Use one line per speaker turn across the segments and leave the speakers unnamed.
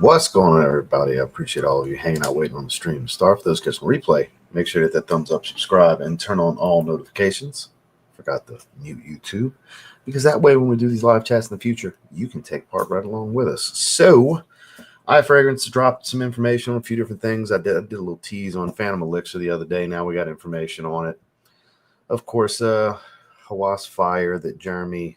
What's going on, everybody? I appreciate all of you hanging out, waiting on the stream to start. For those catching replay, make sure to hit that thumbs up, subscribe, and turn on all notifications. Forgot to mute YouTube, because that way when we do these live chats in the future, you can take part right along with us. So, iFragrance dropped some information on a few different things. I did a little tease on Phantom Elixir the other day. Now we got information on it. Of course, Hawas Fire that Jeremy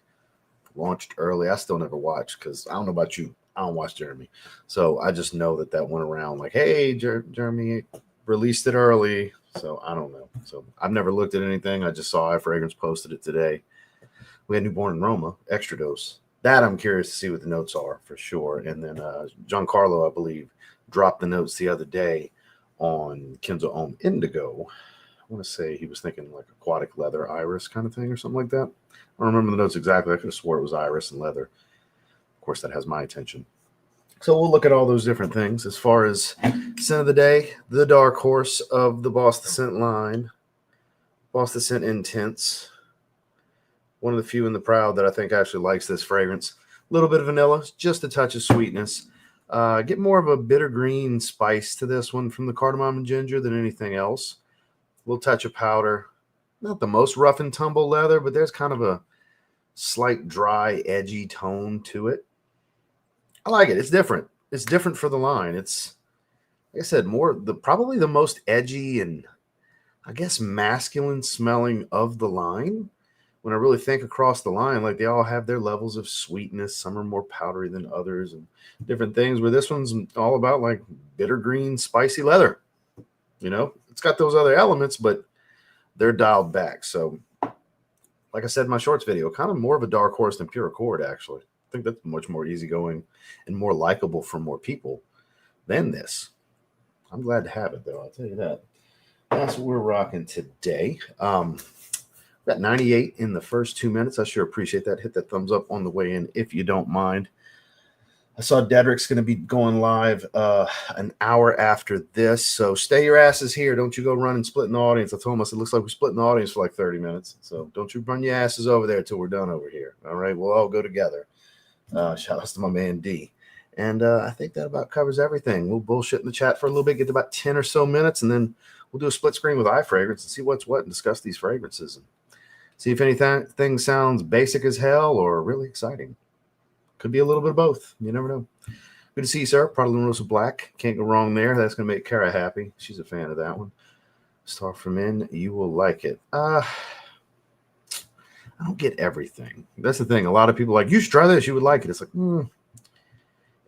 launched early. I still never watched because I don't know about you. I don't watch Jeremy. So I just know that went around like, hey, Jeremy released it early. So I don't know. So I've never looked at anything. I just saw iFragrance posted it today. We had Newborn in Roma Extradose. That I'm curious to see what the notes are for sure. And then Giancarlo, I believe, dropped the notes the other day on Kenzo Homme Indigo. I want to say he was thinking like aquatic leather iris kind of thing or something like that. I don't remember the notes exactly. I could have swore it was iris and leather. Of course, that has my attention. So we'll look at all those different things. As far as scent of the day, the dark horse of the Boss the Scent line, Boss the Scent Intense. One of the few in the crowd that I think actually likes this fragrance. A little bit of vanilla, just a touch of sweetness. Get more of a bitter green spice to this one from the cardamom and ginger than anything else. A little touch of powder. Not the most rough and tumble leather, but there's kind of a slight dry, edgy tone to it. I like it. It's different. It's different for the line. It's, like I said, probably the most edgy and I guess masculine smelling of the line. When I really think across the line, like they all have their levels of sweetness. Some are more powdery than others and different things, where this one's all about like bitter green, spicy leather. You know, it's got those other elements, but they're dialed back. So like I said in my shorts video, kind of more of a dark horse than Pure Accord, actually. I think that's much more easygoing and more likable for more people than this. I'm glad to have it, though. I'll tell you that. That's what we're rocking today. Got 98 in the first 2 minutes. I sure appreciate that. Hit that thumbs up on the way in if you don't mind. I saw Dedrick's going to be going live an hour after this, so stay your asses here. Don't you go run and split in the audience. I told him, I said, looks like we're splitting the audience for like 30 minutes, so don't you run your asses over there until we're done over here. All right, we'll all go together. Shout outs to my man D. And I think that about covers everything. We'll bullshit in the chat for a little bit, get to about 10 or so minutes, and then we'll do a split screen with iFragrance and see what's what and discuss these fragrances and see if anything sounds basic as hell or really exciting. Could be a little bit of both. You never know. Good to see you, sir. Part of Rosa Black. Can't go wrong there. That's going to make Kara happy. She's a fan of that one. Start from in. You will like it. I don't get everything. That's the thing. A lot of people are like, you should try this. You would like it. It's like,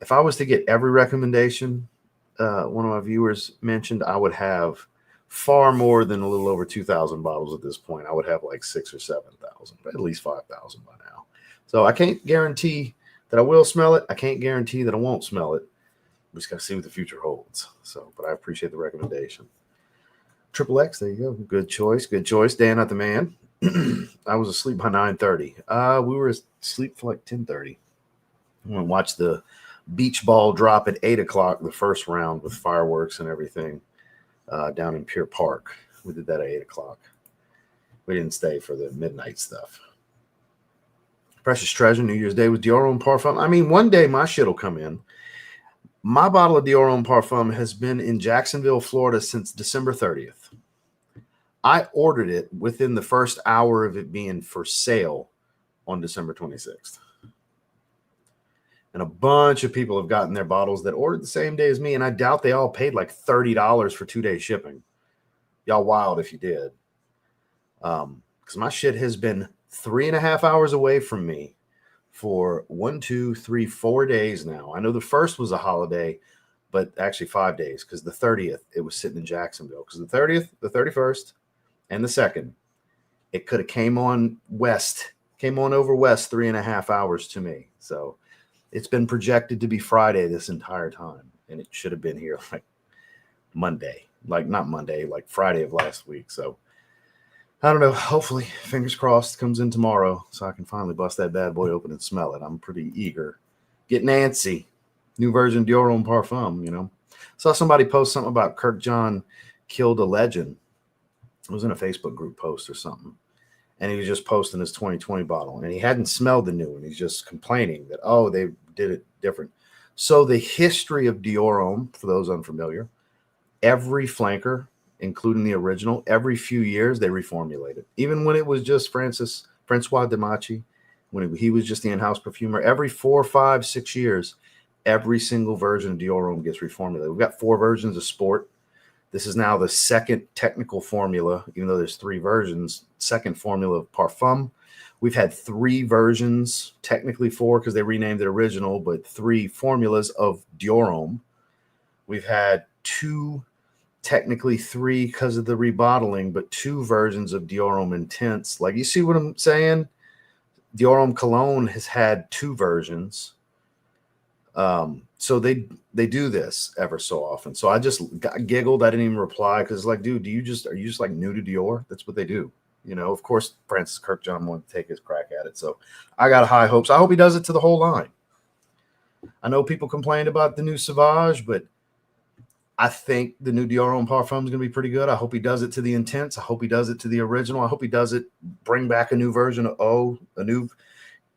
if I was to get every recommendation one of my viewers mentioned, I would have far more than a little over 2,000 bottles at this point. I would have like 6,000 or 7,000, but at least 5,000 by now. So I can't guarantee that I will smell it. I can't guarantee that I won't smell it. We just got to see what the future holds. So, but I appreciate the recommendation. Triple X, there you go. Good choice. Good choice. Dan, not the man. I was asleep by 9:30. We were asleep for like 10:30. I went and watched the beach ball drop at 8 o'clock, the first round with fireworks and everything down in Pier Park. We did that at 8 o'clock. We didn't stay for the midnight stuff. Precious Treasure, New Year's Day with Dior Homme Parfum. I mean, one day my shit will come in. My bottle of Dior Homme Parfum has been in Jacksonville, Florida since December 30th. I ordered it within the first hour of it being for sale on December 26th. And a bunch of people have gotten their bottles that ordered the same day as me, and I doubt they all paid like $30 for 2-day shipping. Y'all wild if you did. Because my shit has been 3.5 hours away from me for 1, 2, 3, 4 days now. I know the first was a holiday, but actually 5 days, because the 30th, it was sitting in Jacksonville. Because the 30th, the 31st, and the 2nd, it could have came on over west 3.5 hours to me. So it's been projected to be Friday this entire time, and it should have been here like Monday. Like not Monday, like Friday of last week. So I don't know. Hopefully, fingers crossed, comes in tomorrow so I can finally bust that bad boy open and smell it. I'm pretty eager. Get Nancy. New version Dior Homme Parfum, you know. Saw somebody post something about Kirk John killed a legend. It was in a Facebook group post or something. And he was just posting his 2020 bottle. And he hadn't smelled the new one. He's just complaining that, oh, they did it different. So the history of Dior Homme, for those unfamiliar, every flanker, including the original, every few years they reformulate it. Even when it was just Francois Demachi, when he was just the in-house perfumer, every 4, 5, 6 years, every single version of Dior Homme gets reformulated. We've got 4 versions of Sport. This is now the second technical formula, even though there's 3 versions, second formula of Parfum. We've had 3 versions, technically 4 because they renamed it original, but 3 formulas of Dior Homme. We've had 2, technically 3 because of the rebottling, but 2 versions of Dior Homme Intense. Like, you see what I'm saying? Dior Homme Cologne has had 2 versions. So they do this ever so often. So I just giggled. I didn't even reply because, like, dude, are you just like new to Dior? That's what they do. You know, of course, Francis Kirkjohn wanted to take his crack at it. So I got high hopes. I hope he does it to the whole line. I know people complained about the new Sauvage, but I think the new Dior Homme Parfum is going to be pretty good. I hope he does it to the Intense. I hope he does it to the original. I hope he does it, bring back a new version of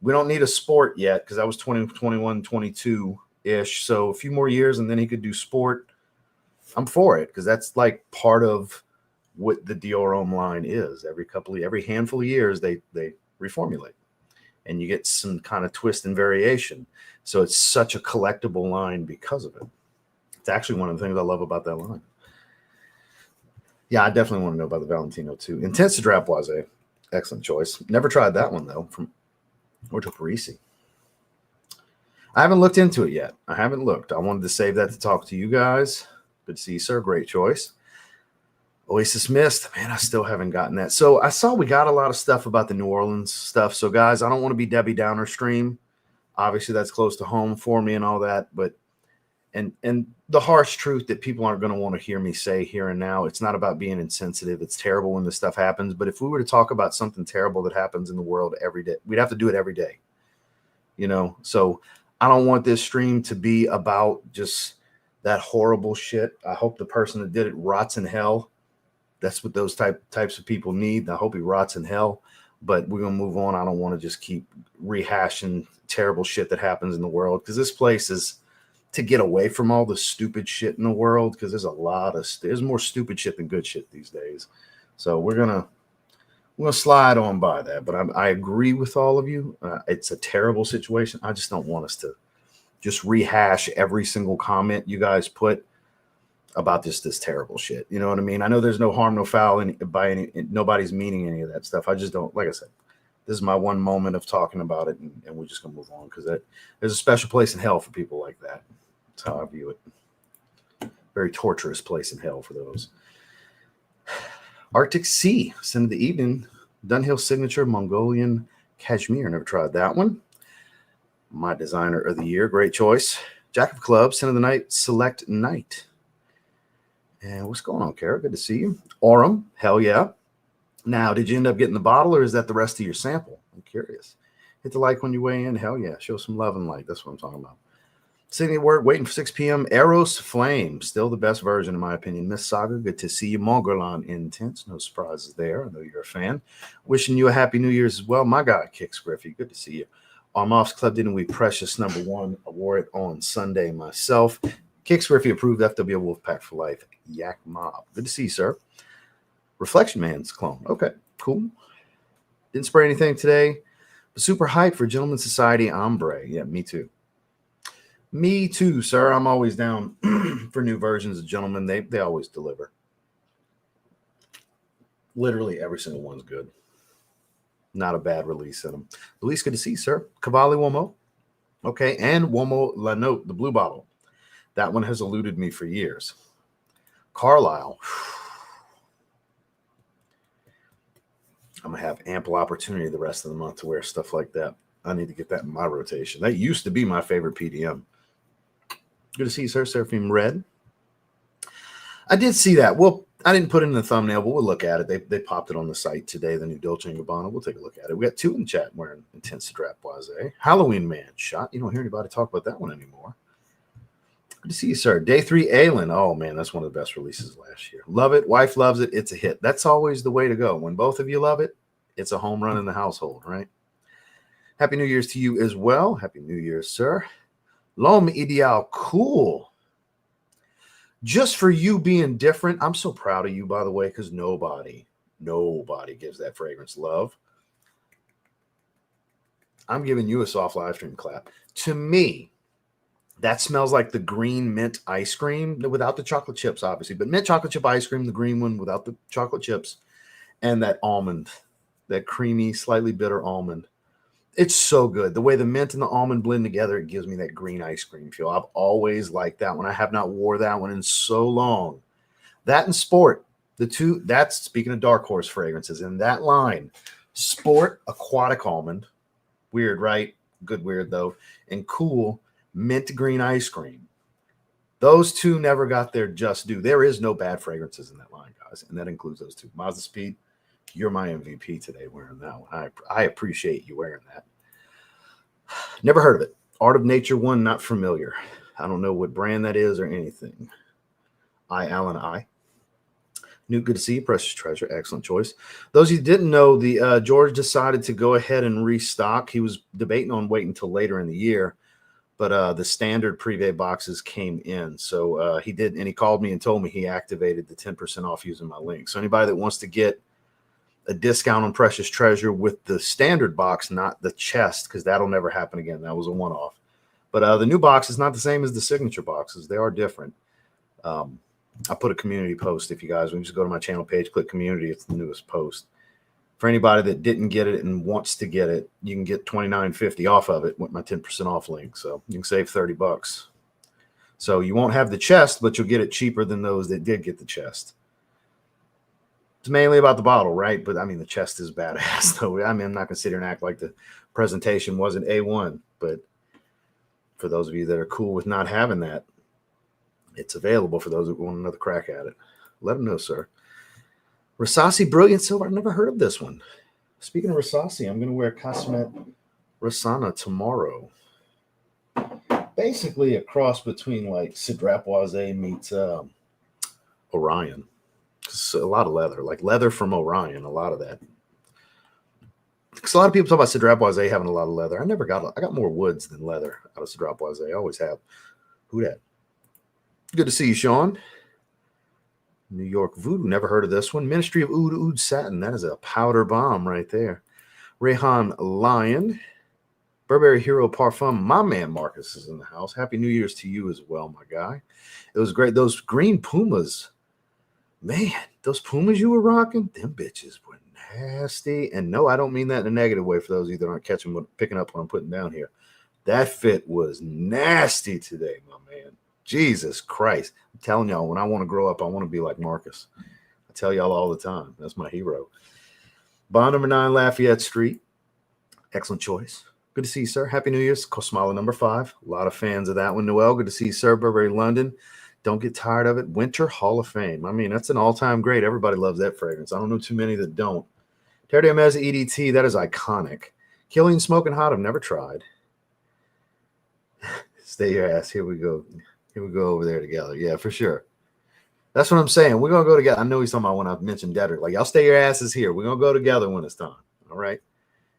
we don't need a Sport yet because that was 2021, 22-ish. So a few more years and then he could do Sport. I'm for it because that's like part of what the Dior Homme line is. Every handful of years they reformulate and you get some kind of twist and variation. So it's such a collectible line because of it. It's actually one of the things I love about that line. Yeah, I definitely want to know about the Valentino too. Intense Drapoise, excellent choice. Never tried that one though from Orto Parisi. I haven't looked into it yet. I haven't looked. I wanted to save that to talk to you guys. Good to see you, sir. Great choice. Oasis Mist. Man, I still haven't gotten that. So I saw we got a lot of stuff about the New Orleans stuff. So guys, I don't want to be Debbie Downer stream. Obviously, that's close to home for me and all that. But and the harsh truth that people aren't going to want to hear me say here and now, it's not about being insensitive. It's terrible when this stuff happens. But if we were to talk about something terrible that happens in the world every day, we'd have to do it every day. You know, so I don't want this stream to be about just that horrible shit. I hope the person that did it rots in hell. That's what those types of people need. I hope he rots in hell. But we're going to move on. I don't want to just keep rehashing terrible shit that happens in the world because this place is to get away from all the stupid shit in the world because there's more stupid shit than good shit these days. So we're gonna slide on by that. But I agree with all of you. It's a terrible situation. I just don't want us to just rehash every single comment you guys put about this terrible shit. You know what I mean? I know there's no harm, no foul nobody's meaning any of that stuff. I just don't, like I said, this is my one moment of talking about it, and we're just gonna move on because there's a special place in hell for people like that. That's how I view it. Very torturous place in hell for those. Arctic Sea, Sin of the Evening, Dunhill Signature Mongolian Cashmere. Never tried that one. My designer of the year, great choice. Jack of Clubs, Sin of the Night, Select Night. And what's going on, Kara? Good to see you. Aurum, hell yeah. Now, did you end up getting the bottle, or is that the rest of your sample? I'm curious. Hit the like when you weigh in. Hell yeah. Show some love and light. That's what I'm talking about. Sitting at work, waiting for 6 p.m. Eros Flame. Still the best version, in my opinion. Miss Saga, good to see you. Mongerlon Intense. No surprises there. I know you're a fan. Wishing you a happy New Year's as well. My guy, Kix Griffey. Good to see you. Armoff's Club Didn't We Precious #1. I wore it on Sunday myself. Kix Griffey approved FW Wolfpack for life. Yak Mob. Good to see you, sir. Reflection Man's clone. Okay, cool. Didn't spray anything today. But super hype for Gentleman's Society Ombre. Yeah, me too. Me too, sir. I'm always down for new versions of Gentleman. They always deliver. Literally every single one's good. Not a bad release in them. Release, good to see you, sir. Cavalli Uomo. Okay, and Uomo La Note, the blue bottle. That one has eluded me for years. Carlisle. I'm going to have ample opportunity the rest of the month to wear stuff like that. I need to get that in my rotation. That used to be my favorite PDM. Good to see you, sir. Seraphim Red. I did see that. Well, I didn't put it in the thumbnail, but we'll look at it. They popped it on the site today, the new Dolce & Gabbana. We'll take a look at it. We got 2 in the chat wearing Intense Drapoise. Halloween Man shot. You don't hear anybody talk about that one anymore. Good to see you, sir. Day 3 Aylin. Oh, man, that's one of the best releases last year. Love it. Wife loves it. It's a hit. That's always the way to go. When both of you love it, it's a home run in the household, right? Happy New Year's to you as well. Happy New Year's, sir. L'homme idéal, cool. Just for you being different. I'm so proud of you, by the way, because nobody gives that fragrance love. I'm giving you a soft live stream clap. To me, that smells like the green mint ice cream without the chocolate chips, obviously, but mint chocolate chip ice cream, the green one without the chocolate chips, and that almond, that creamy, slightly bitter almond. It's so good. The way the mint and the almond blend together, it gives me that green ice cream feel. I've always liked that one. I have not wore that one in so long. That and Sport, the two, that's speaking of dark horse fragrances in that line. Sport, aquatic almond. Weird, right? Good weird, though. And Cool, mint green ice cream. Those two never got their just due. There is no bad fragrances in that line, guys, and that includes those two. Mazda Speed, you're my MVP today wearing that one. I appreciate you wearing that. Never heard of it. Art of Nature one, not familiar. I don't know what brand that is or anything. Alan I. New, good to see you. Precious Treasure, excellent choice. Those of you who didn't know, the George decided to go ahead and restock. He was debating on waiting until later in the year, but the standard Privé boxes came in. So he did, and he called me and told me he activated the 10% off using my link. So anybody that wants to get a discount on Precious Treasure with the standard box, not the chest, because that'll never happen again. That was a one-off. But the new box is not the same as the signature boxes. They are different. I put a community post. If you guys, when you just go to my channel page, click community, it's the newest post. For anybody that didn't get it and wants to get it, you can get $29.50 off of it with my 10% off link. So you can save $30. So you won't have the chest, but you'll get it cheaper than those that did get the chest. It's mainly about the bottle, right? But I mean, the chest is badass, though. I mean, I'm not going to sit here and act like the presentation wasn't A1, but for those of you that are cool with not having that, it's available for those that want another crack at it. Let them know, sir. Rasasi Brilliant Silver. I've never heard of this one. Speaking of Rasasi, I'm going to wear Cosmet Rossana tomorrow. Basically a cross between like Cidrapoise meets Orion. It's a lot of leather, like leather from Orion, a lot of that. Because a lot of people talk about Cidrapoise having a lot of leather. I got more woods than leather out of Cidrapoise. I always have. Who dat? Good to see you, Sean. New York Voodoo. Never heard of this one. Ministry of Oud Oud Satin. That is a powder bomb right there. Rehan Lion. Burberry Hero Parfum. My man Marcus is in the house. Happy New Year's to you as well, my guy. It was great. Those green Pumas. Man, those Pumas you were rocking, them bitches were nasty. And no, I don't mean that in a negative way for those of you that aren't picking up what I'm putting down here. That fit was nasty today, my man. Jesus Christ. I'm telling y'all, when I want to grow up, I want to be like Marcus. I tell y'all all the time. That's my hero. Bond number 9, Lafayette Street. Excellent choice. Good to see you, sir. Happy New Year's. Kosmala number 5. A lot of fans of that one. Noel, good to see you, sir. Burberry London. Don't get tired of it. Winter Hall of Fame. I mean, that's an all-time great. Everybody loves that fragrance. I don't know too many that don't. Terre de Hermes EDT. That is iconic. Killing Smoking Hot. I've never tried. Stay your ass. Here we go. Here we go over there together. Yeah, for sure. That's what I'm saying. We're going to go together. I know he's talking about when I mentioned Debtor. Like, y'all stay your asses here. We're going to go together when it's time. All right?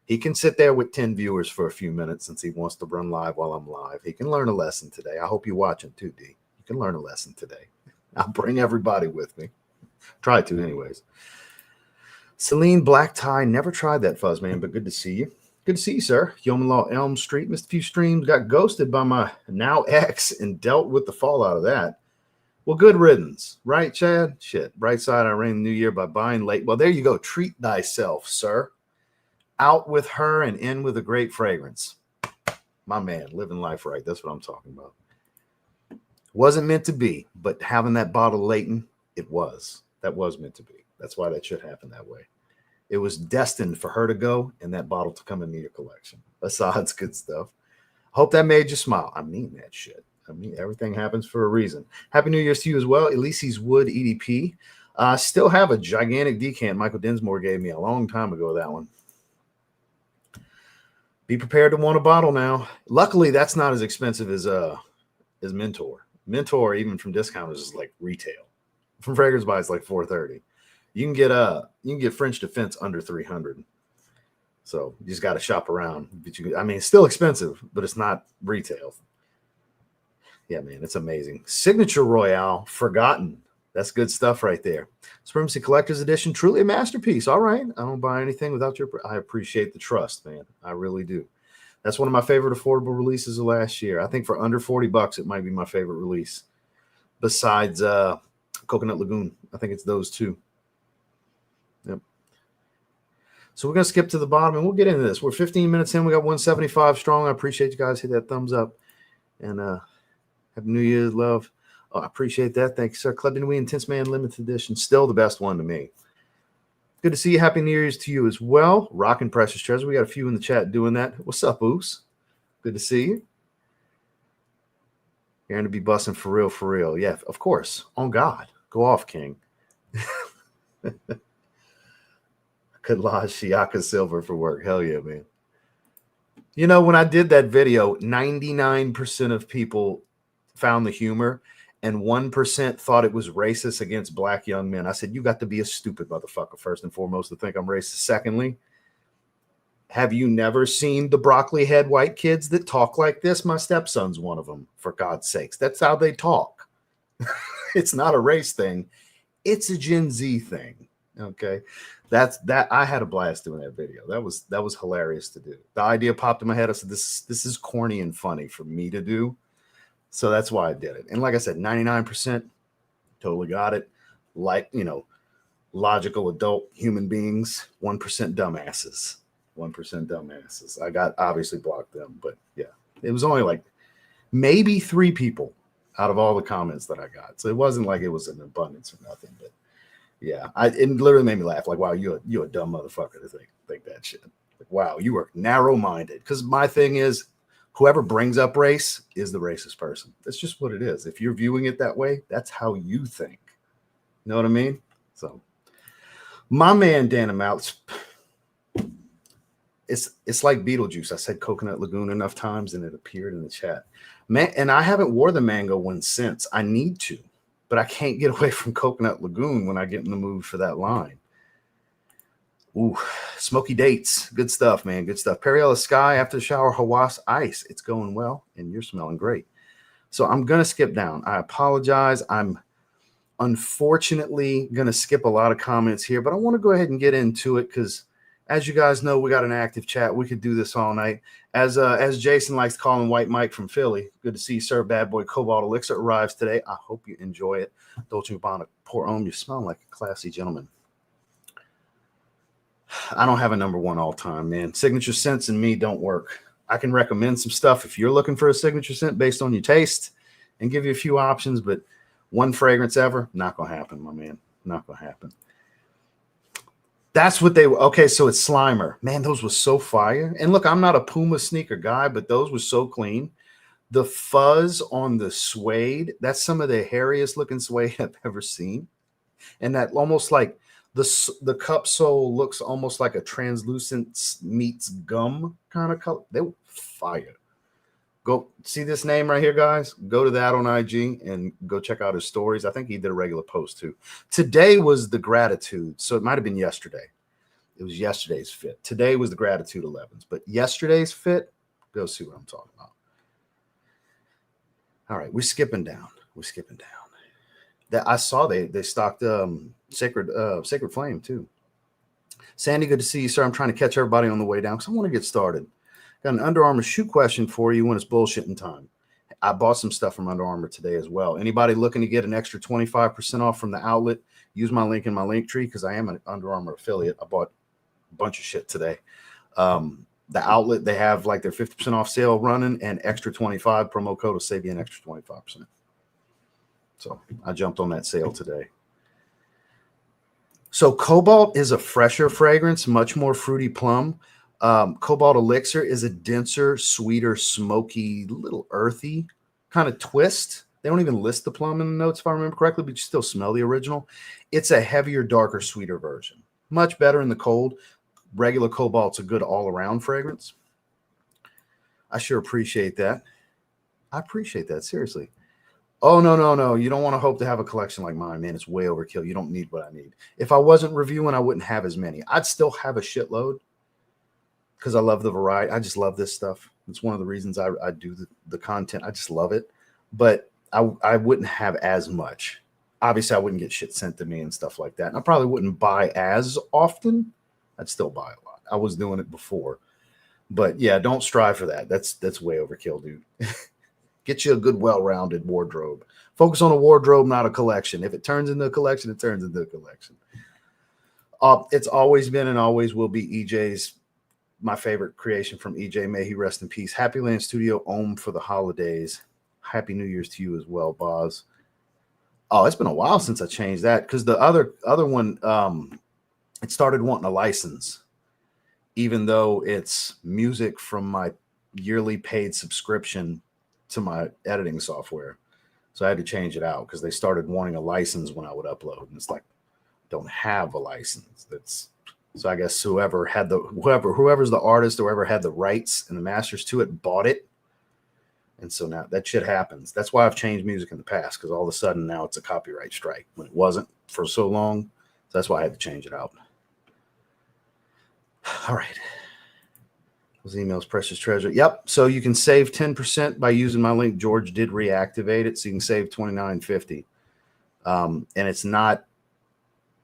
He can sit there with 10 viewers for a few minutes since he wants to run live while I'm live. He can learn a lesson today. I hope you're watching too, D. You can learn a lesson today. I'll bring everybody with me. Try to anyways. Celine Black Tie. Never tried that, Fuzzman, but good to see you. Good to see you, sir. Yeoman Law, Elm Street. Missed a few streams. Got ghosted by my now ex and dealt with the fallout of that. Well, good riddance. Right, Chad? Shit. Bright side, I rang the new year by buying late. Well, there you go. Treat thyself, sir. Out with her and in with a great fragrance. My man, living life right. That's what I'm talking about. Wasn't meant to be, but having that bottle latent, it was. That was meant to be. That's why that should happen that way. It was destined for her to go and that bottle to come into your collection. Assad's good stuff. Hope that made you smile. I mean that shit. I mean, everything happens for a reason. Happy New Year's to you as well. Elise's Wood EDP. Still have a gigantic decant Michael Dinsmore gave me a long time ago, that one. Be prepared to want a bottle now. Luckily, that's not as expensive as Mentor. Mentor, even from discounters, is like retail. From Fragrance Buy, it's like $430. You can get French Defense under $300. So you just got to shop around. But I mean, it's still expensive, but it's not retail. Yeah, man, it's amazing. Signature Royale, Forgotten. That's good stuff right there. Supremacy Collector's Edition, truly a masterpiece. All right. I don't buy anything without your... I appreciate the trust, man. I really do. That's one of my favorite affordable releases of last year. I think for under $40, it might be my favorite release. Besides Coconut Lagoon. I think it's those two. Yep. So we're going to skip to the bottom, and we'll get into this. We're 15 minutes in. We got 175 strong. I appreciate you guys. Hit that thumbs up. And Happy New Year's, love. Oh, I appreciate that. Thank you, sir. Club Inouï Intense Man Limited Edition. Still the best one to me. Good to see you. Happy New Year's to you as well. Rockin' Precious Treasure. We got a few in the chat doing that. What's up, Oos? Good to see you. You're going to be busting for real, for real. Yeah, of course. On God. Go off, King. Could lodge Shiaka Silver for work. Hell yeah, man. You know, when I did that video, 99% of people found the humor and 1% thought it was racist against black young men. I said, you got to be a stupid motherfucker, first and foremost, to think I'm racist. Secondly, have you never seen the broccoli head white kids that talk like this? My stepson's one of them, for God's sakes. That's how they talk. It's not a race thing. It's a Gen Z thing. Okay. That's that. I had a blast doing that video. That was hilarious to do. The idea popped in my head. I said, this is corny and funny for me to do. So that's why I did it. And like I said, 99% totally got it. Like, you know, logical adult human beings, 1% dumbasses. 1% dumbasses. I got obviously blocked them, but yeah, it was only like maybe 3 people out of all the comments that I got. So it wasn't like it was an abundance or nothing, but yeah, it literally made me laugh. Like, wow, you're a dumb motherfucker to think that shit. Like, wow, you are narrow-minded. Because my thing is, whoever brings up race is the racist person. That's just what it is. If you're viewing it that way, that's how you think. You know what I mean? So, my man Dan Mouth, it's like Beetlejuice. I said Coconut Lagoon enough times, and it appeared in the chat. Man, and I haven't wore the mango one since. I need to. But I can't get away from Coconut Lagoon when I get in the mood for that line. Ooh, Smoky Dates. Good stuff, man. Good stuff. Periella Sky, After the Shower, Hawas Ice. It's going well, and you're smelling great. So I'm going to skip down. I apologize. I'm unfortunately going to skip a lot of comments here, but I want to go ahead and get into it because, as you guys know, we got an active chat. We could do this all night. As Jason likes to call him, White Mike from Philly. Good to see you, sir. Bad Boy Cobalt Elixir arrives today. I hope you enjoy it. Dolce & Gabbana Pour Homme. You smell like a classy gentleman. I don't have a number one all time, man. Signature scents and me don't work. I can recommend some stuff if you're looking for a signature scent based on your taste and give you a few options, but one fragrance ever, not going to happen, my man. Not going to happen. That's what they were. Okay, so it's Slimer. Man, those were so fire. And look, I'm not a Puma sneaker guy, but those were so clean. The fuzz on the suede, that's some of the hairiest looking suede I've ever seen. And that almost like the cup sole looks almost like a translucent meets gum kind of color. They were fire. Go see this name right here, guys. Go to that on IG and go check out his stories. I think he did a regular post too. Today was the gratitude. So it might have been yesterday. It was yesterday's fit. Today was the gratitude 11s, but yesterday's fit, go see what I'm talking about. All right, we're skipping down. We're skipping down. That I saw they stocked Sacred Flame too. Sandy, good to see you, sir. I'm trying to catch everybody on the way down because I want to get started. Got an Under Armour shoe question for you when it's bullshitting time. I bought some stuff from Under Armour today as well. Anybody looking to get an extra 25% off from the outlet, use my link in my link tree because I am an Under Armour affiliate. I bought a bunch of shit today. The outlet, they have like their 50% off sale running and extra 25 promo code will save you an extra 25%. So I jumped on that sale today. So Cobalt is a fresher fragrance, much more fruity plum. Cobalt Elixir is a denser, sweeter, smoky, little earthy kind of twist. They don't even list the plum in the notes, if I remember correctly, but you still smell the original. It's a heavier, darker, sweeter version. Much better in the cold. Regular Cobalt's a good all-around fragrance. I sure appreciate that. I appreciate that, seriously. Oh, no. You don't want to hope to have a collection like mine, man. It's way overkill. You don't need what I need. If I wasn't reviewing, I wouldn't have as many. I'd still have a shitload because I love the variety. I just love this stuff. It's one of the reasons I do the content. I just love it. but I wouldn't have as much. Obviously, I wouldn't get shit sent to me and stuff like that. And I probably wouldn't buy as often. I'd still buy a lot. I was doing it before. But yeah, don't strive for that. That's way overkill, dude. Get you a good, well-rounded wardrobe. Focus on a wardrobe, not a collection. If it turns into a collection, it turns into a collection. It's always been and always will be EJ's, my favorite creation from EJ. May he rest in peace. Happy Land Studio Ohm for the holidays. Happy New Year's to you as well, Boz. Oh, it's been a while since I changed that because the other one, it started wanting a license, even though it's music from my yearly paid subscription to my editing software. So I had to change it out because they started wanting a license when I would upload. And it's like, don't have a license. That's so I guess whoever's the artist, whoever had the rights and the masters to it, bought it. And so now that shit happens. That's why I've changed music in the past, because all of a sudden now it's a copyright strike when it wasn't for so long. So that's why I had to change it out. All right. Those emails, precious treasure. Yep. So you can save 10% by using my link. George did reactivate it, so you can save $29.50. And it's not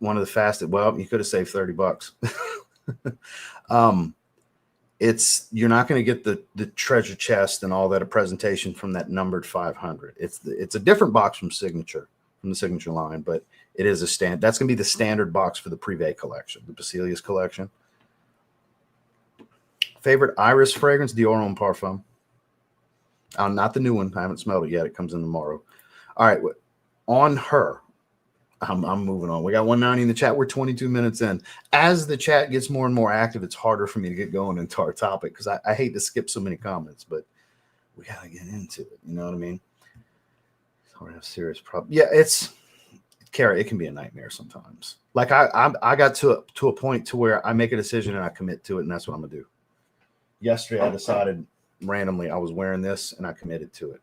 one of the fastest. Well, you could have saved $30. You're not going to get the treasure chest and all that, a presentation from that numbered 500. It's a different box from the signature line, but it is that's going to be the standard box for the Privé collection, the Basilius collection. Favorite Iris fragrance, Dior Homme Parfum. Not the new one. I haven't smelled it yet. It comes in tomorrow. All right. On her, I'm moving on. We got 190 in the chat. We're 22 minutes in. As the chat gets more and more active, it's harder for me to get going into our topic because I hate to skip so many comments, but we got to get into it. You know what I mean? It's hard to have serious problems. Yeah, Kara, it can be a nightmare sometimes. Like I got to a point to where I make a decision and I commit to it, and that's what I'm going to do. Yesterday, I decided randomly I was wearing this, and I committed to it.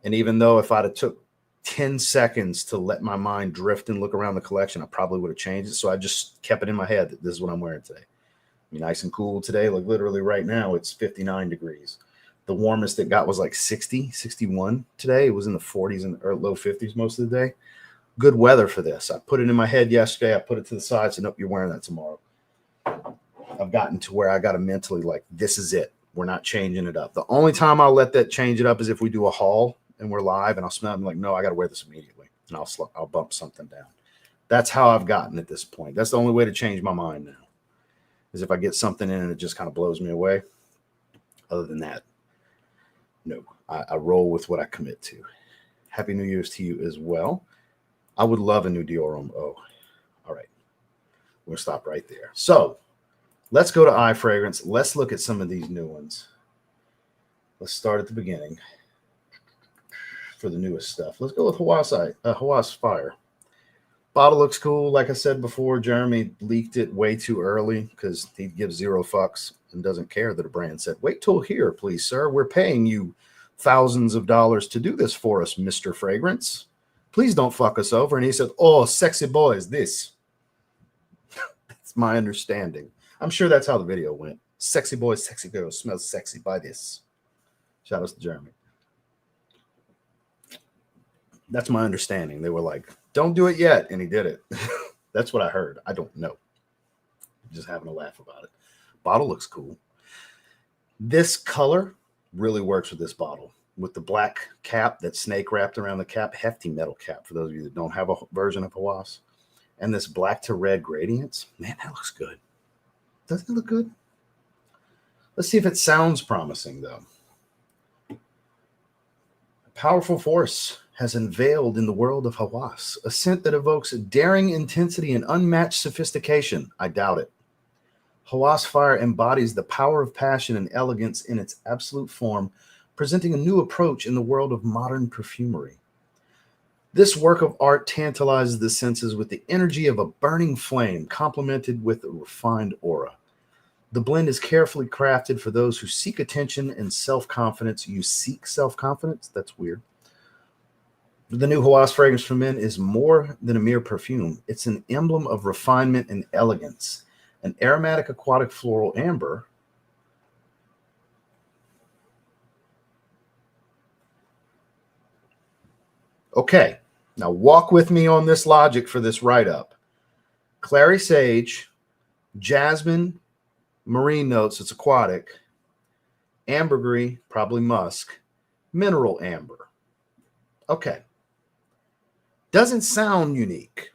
And even though if I'd have took 10 seconds to let my mind drift and look around the collection, I probably would have changed it. So I just kept it in my head that this is what I'm wearing today. I mean, nice and cool today. Like literally right now, it's 59 degrees. The warmest it got was like 60, 61 today. It was in the 40s or low 50s most of the day. Good weather for this. I put it in my head yesterday. I put it to the side and said, nope, you're wearing that tomorrow. I've gotten to where I got to mentally like, this is it. We're not changing it up. The only time I'll let that change it up is if we do a haul and we're live and I'll smell it. I'm like, no, I got to wear this immediately. And I'll bump something down. That's how I've gotten at this point. That's the only way to change my mind now, is if I get something in and it just kind of blows me away. Other than that, no, I roll with what I commit to. Happy New Year's to you as well. I would love a new Dior Homme. Oh, all right. We'll stop right there. So let's go to iFragrance. Let's look at some of these new ones. Let's start at the beginning for the newest stuff. Let's go with Hawas Fire. Bottle looks cool. Like I said before, Jeremy leaked it way too early because he gives zero fucks and doesn't care that a brand said, wait till here, please, sir. We're paying you thousands of dollars to do this for us, Mr. Fragrance. Please don't fuck us over. And he said, oh, sexy boy is this. That's my understanding. I'm sure that's how the video went. Sexy boys, sexy girls, smells sexy by this. Shout out to Jeremy. That's my understanding. They were like, don't do it yet. And he did it. That's what I heard. I don't know. Just having a laugh about it. Bottle looks cool. This color really works with this bottle. With the black cap, that snake wrapped around the cap, hefty metal cap for those of you that don't have a version of Hawas. And this black to red gradients. Man, that looks good. Doesn't it look good? Let's see if it sounds promising, though. A powerful force has unveiled in the world of Hawas, a scent that evokes daring intensity and unmatched sophistication. I doubt it. Hawas Fire embodies the power of passion and elegance in its absolute form, presenting a new approach in the world of modern perfumery. This work of art tantalizes the senses with the energy of a burning flame, complemented with a refined aura. The blend is carefully crafted for those who seek attention and self-confidence. You seek self-confidence? That's weird. The new Hawas fragrance for men is more than a mere perfume. It's an emblem of refinement and elegance. An aromatic aquatic floral amber Okay, now walk with me on this logic for this write-up. Clary sage, jasmine, marine notes, it's aquatic, ambergris, probably musk, mineral amber. Okay. Doesn't sound unique.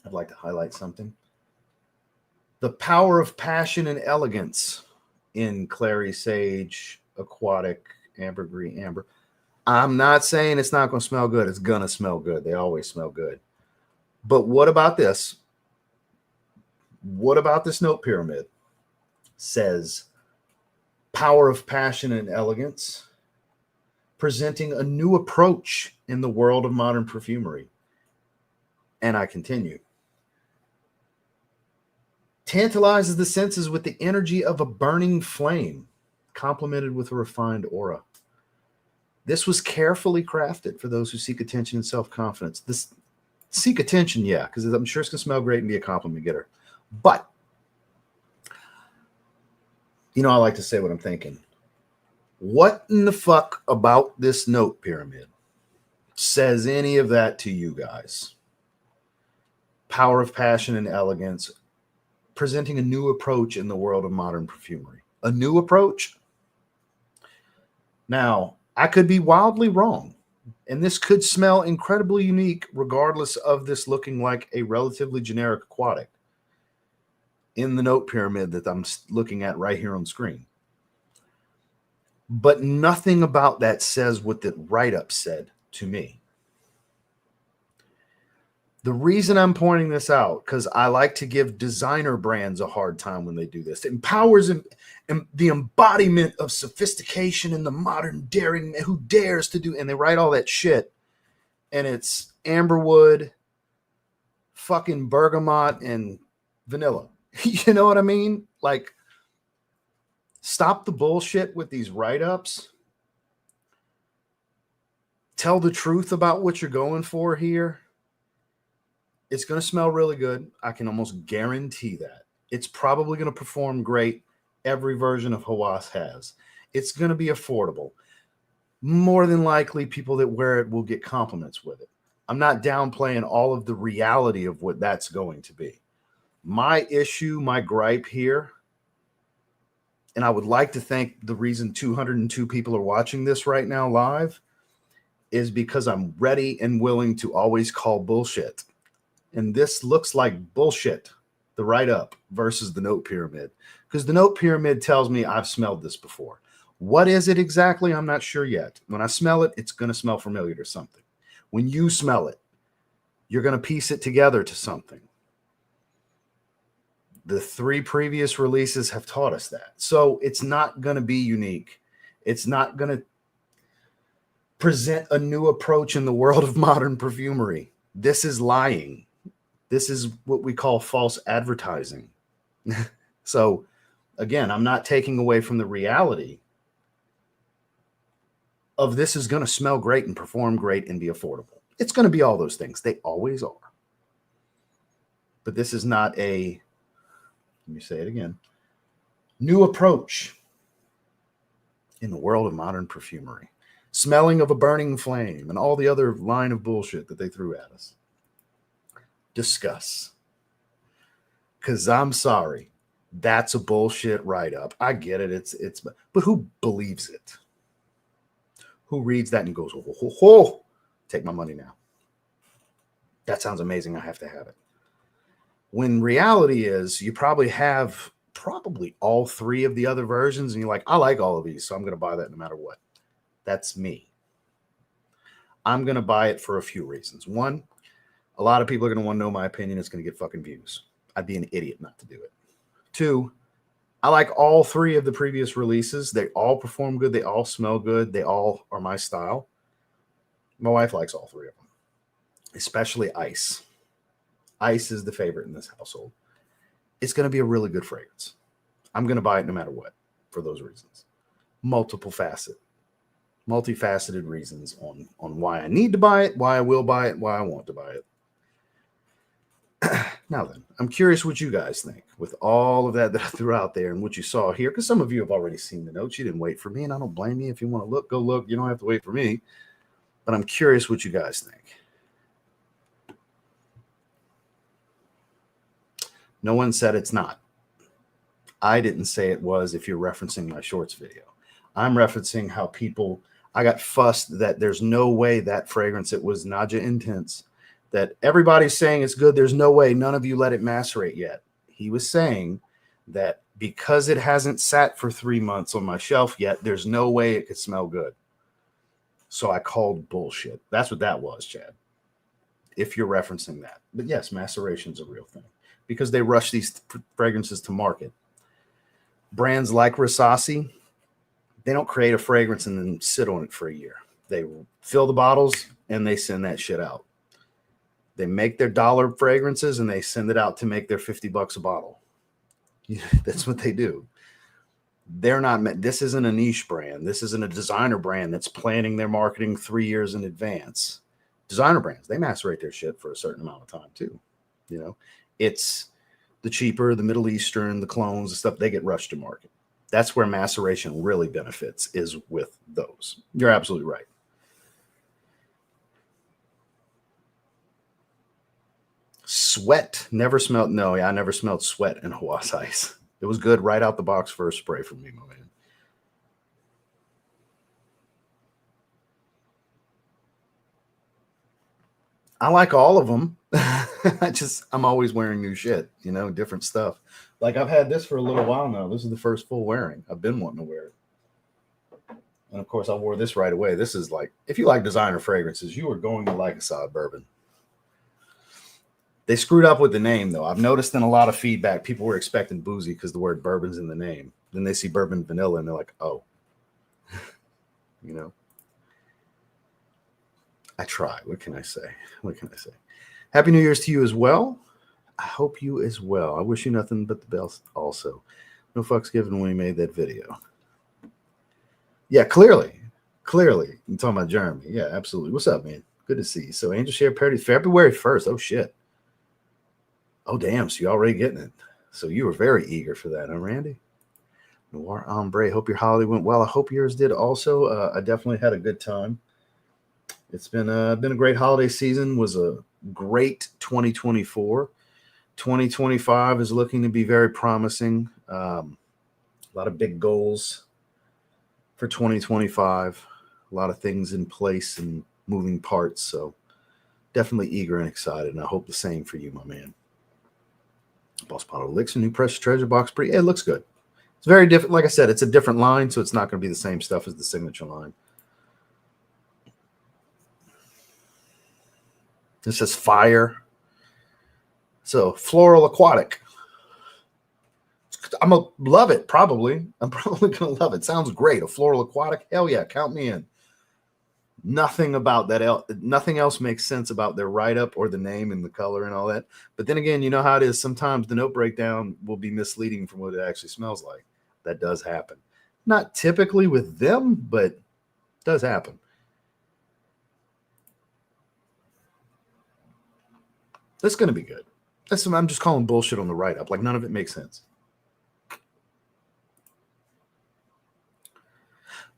I'd like to highlight something. The power of passion and elegance in clary sage, aquatic, ambergris, amber. I'm not saying it's not going to smell good. It's going to smell good. They always smell good. But what about this? What about this note pyramid? Says power of passion and elegance, presenting a new approach in the world of modern perfumery. And I continue. Tantalizes the senses with the energy of a burning flame, complemented with a refined aura. This was carefully crafted for those who seek attention and self-confidence. This seek attention, yeah, because I'm sure it's going to smell great and be a compliment getter. But, you know, I like to say what I'm thinking. What in the fuck about this note pyramid says any of that to you guys? Power of passion and elegance, presenting a new approach in the world of modern perfumery. A new approach? Now, I could be wildly wrong, and this could smell incredibly unique regardless of this looking like a relatively generic aquatic in the note pyramid that I'm looking at right here on screen. But nothing about that says what the write-up said to me. The reason I'm pointing this out, because I like to give designer brands a hard time when they do this. It empowers the embodiment of sophistication in the modern daring, who dares to do, and they write all that shit, and it's amberwood, fucking bergamot, and vanilla. You know what I mean? Like, stop the bullshit with these write-ups. Tell the truth about what you're going for here. It's going to smell really good. I can almost guarantee that. It's probably going to perform great. Every version of Hawas has. It's going to be affordable. More than likely, people that wear it will get compliments with it. I'm not downplaying all of the reality of what that's going to be. My issue, my gripe here, and I would like to think the reason 202 people are watching this right now live is because I'm ready and willing to always call bullshit. And this looks like bullshit, the write-up versus the note pyramid. Because the note pyramid tells me I've smelled this before. What is it exactly? I'm not sure yet. When I smell it, it's going to smell familiar to something. When you smell it, you're going to piece it together to something. The 3 previous releases have taught us that. So it's not going to be unique. It's not going to present a new approach in the world of modern perfumery. This is lying. This is what we call false advertising. So, again, I'm not taking away from the reality of this is going to smell great and perform great and be affordable. It's going to be all those things. They always are. But this is not a, let me say it again, new approach in the world of modern perfumery. Smelling of a burning flame and all the other line of bullshit that they threw at us. Discuss. Because I'm sorry, that's a bullshit write-up. I get it. It's but who believes it? Who reads that and goes, oh, oh, oh, take my money now. That sounds amazing. I have to have it. When reality is you probably have all 3 of the other versions and you're like, I like all of these, so I'm going to buy that no matter what. That's me. I'm going to buy it for a few reasons. One, a lot of people are going to want to know my opinion. It's going to get fucking views. I'd be an idiot not to do it. 2, I like all 3 of the previous releases. They all perform good. They all smell good. They all are my style. My wife likes all 3 of them, especially Ice. Ice is the favorite in this household. It's going to be a really good fragrance. I'm going to buy it no matter what for those reasons. Multifaceted reasons on why I need to buy it, why I will buy it, why I want to buy it. Now then, I'm curious what you guys think with all of that I threw out there and what you saw here, because some of you have already seen the notes. You didn't wait for me, and I don't blame you. If you want to look, go look. You don't have to wait for me. But I'm curious what you guys think. No one said it's not. I didn't say it was if you're referencing my shorts video. I'm referencing how people, I got fussed that there's no way that fragrance, it was Naja Intense, that everybody's saying it's good. There's no way, none of you let it macerate yet. He was saying that because it hasn't sat for 3 months on my shelf yet, there's no way it could smell good. So I called bullshit. That's what that was, Chad, if you're referencing that. But yes, maceration's a real thing because they rush these fragrances to market. Brands like Rasasi, they don't create a fragrance and then sit on it for a year. They fill the bottles and they send that shit out. They make their dollar fragrances and they send it out to make their $50 a bottle. That's what they do. They're not, this isn't a niche brand. This isn't a designer brand that's planning their marketing 3 years in advance. Designer brands, they macerate their shit for a certain amount of time too. You know, it's the cheaper, the Middle Eastern, the clones, the stuff, they get rushed to market. That's where maceration really benefits, is with those. You're absolutely right. Sweat, never smelled. No, I never smelled sweat in Hawas Ice. It was good right out the box, first spray from me, my man. I like all of them. I'm always wearing new shit, you know, different stuff. Like I've had this for a little while now. This is the first full wearing. I've been wanting to wear it. And of course, I wore this right away. This is like, if you like designer fragrances, you are going to like Assad Bourbon. They screwed up with the name, though. I've noticed in a lot of feedback, people were expecting boozy because the word bourbon's in the name. Then they see bourbon vanilla and they're like, oh, you know. I try. What can I say? What can I say? Happy New Year's to you as well. I hope you as well. I wish you nothing but the best also. No fucks given when we made that video. Yeah, clearly. Clearly. You're talking about Jeremy. Yeah, absolutely. What's up, man? Good to see you. So Angel Share Parody, February 1st. Oh, shit. Oh, damn. So you're already getting it. So you were very eager for that, huh, Randy? Noir Ombre. Hope your holiday went well. I hope yours did also. I definitely had a good time. It's been a great holiday season. Was a great 2024. 2025 is looking to be very promising. A lot of big goals for 2025. A lot of things in place and moving parts. So definitely eager and excited. And I hope the same for you, my man. Boss Bottle Elixir, new precious treasure box. It looks good. It's very different. Like I said, it's a different line, so it's not going to be the same stuff as the signature line. This says fire. So floral aquatic. I'm going to love it, probably. I'm probably going to love it. Sounds great. A floral aquatic. Hell yeah, count me in. Nothing about that. Nothing else makes sense about their write-up or the name and the color and all that. But then again, you know how it is. Sometimes the note breakdown will be misleading from what it actually smells like. That does happen. Not typically with them, but it does happen. That's going to be good. I'm just calling bullshit on the write-up. Like, none of it makes sense.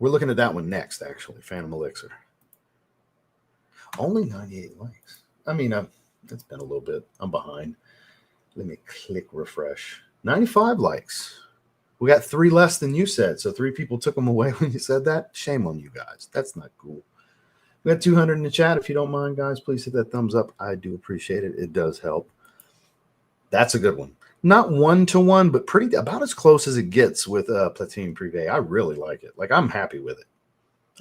We're looking at that one next, actually. Phantom Elixir. Only 98 likes. I mean, it's been a little bit. I'm behind. Let me click refresh. 95 likes. We got 3 less than you said. So 3 people took them away when you said that. Shame on you guys. That's not cool. We got 200 in the chat. If you don't mind, guys, please hit that thumbs up. I do appreciate it. It does help. That's a good one. Not 1-to-1, but pretty about as close as it gets with Platine Privé. I really like it. Like, I'm happy with it.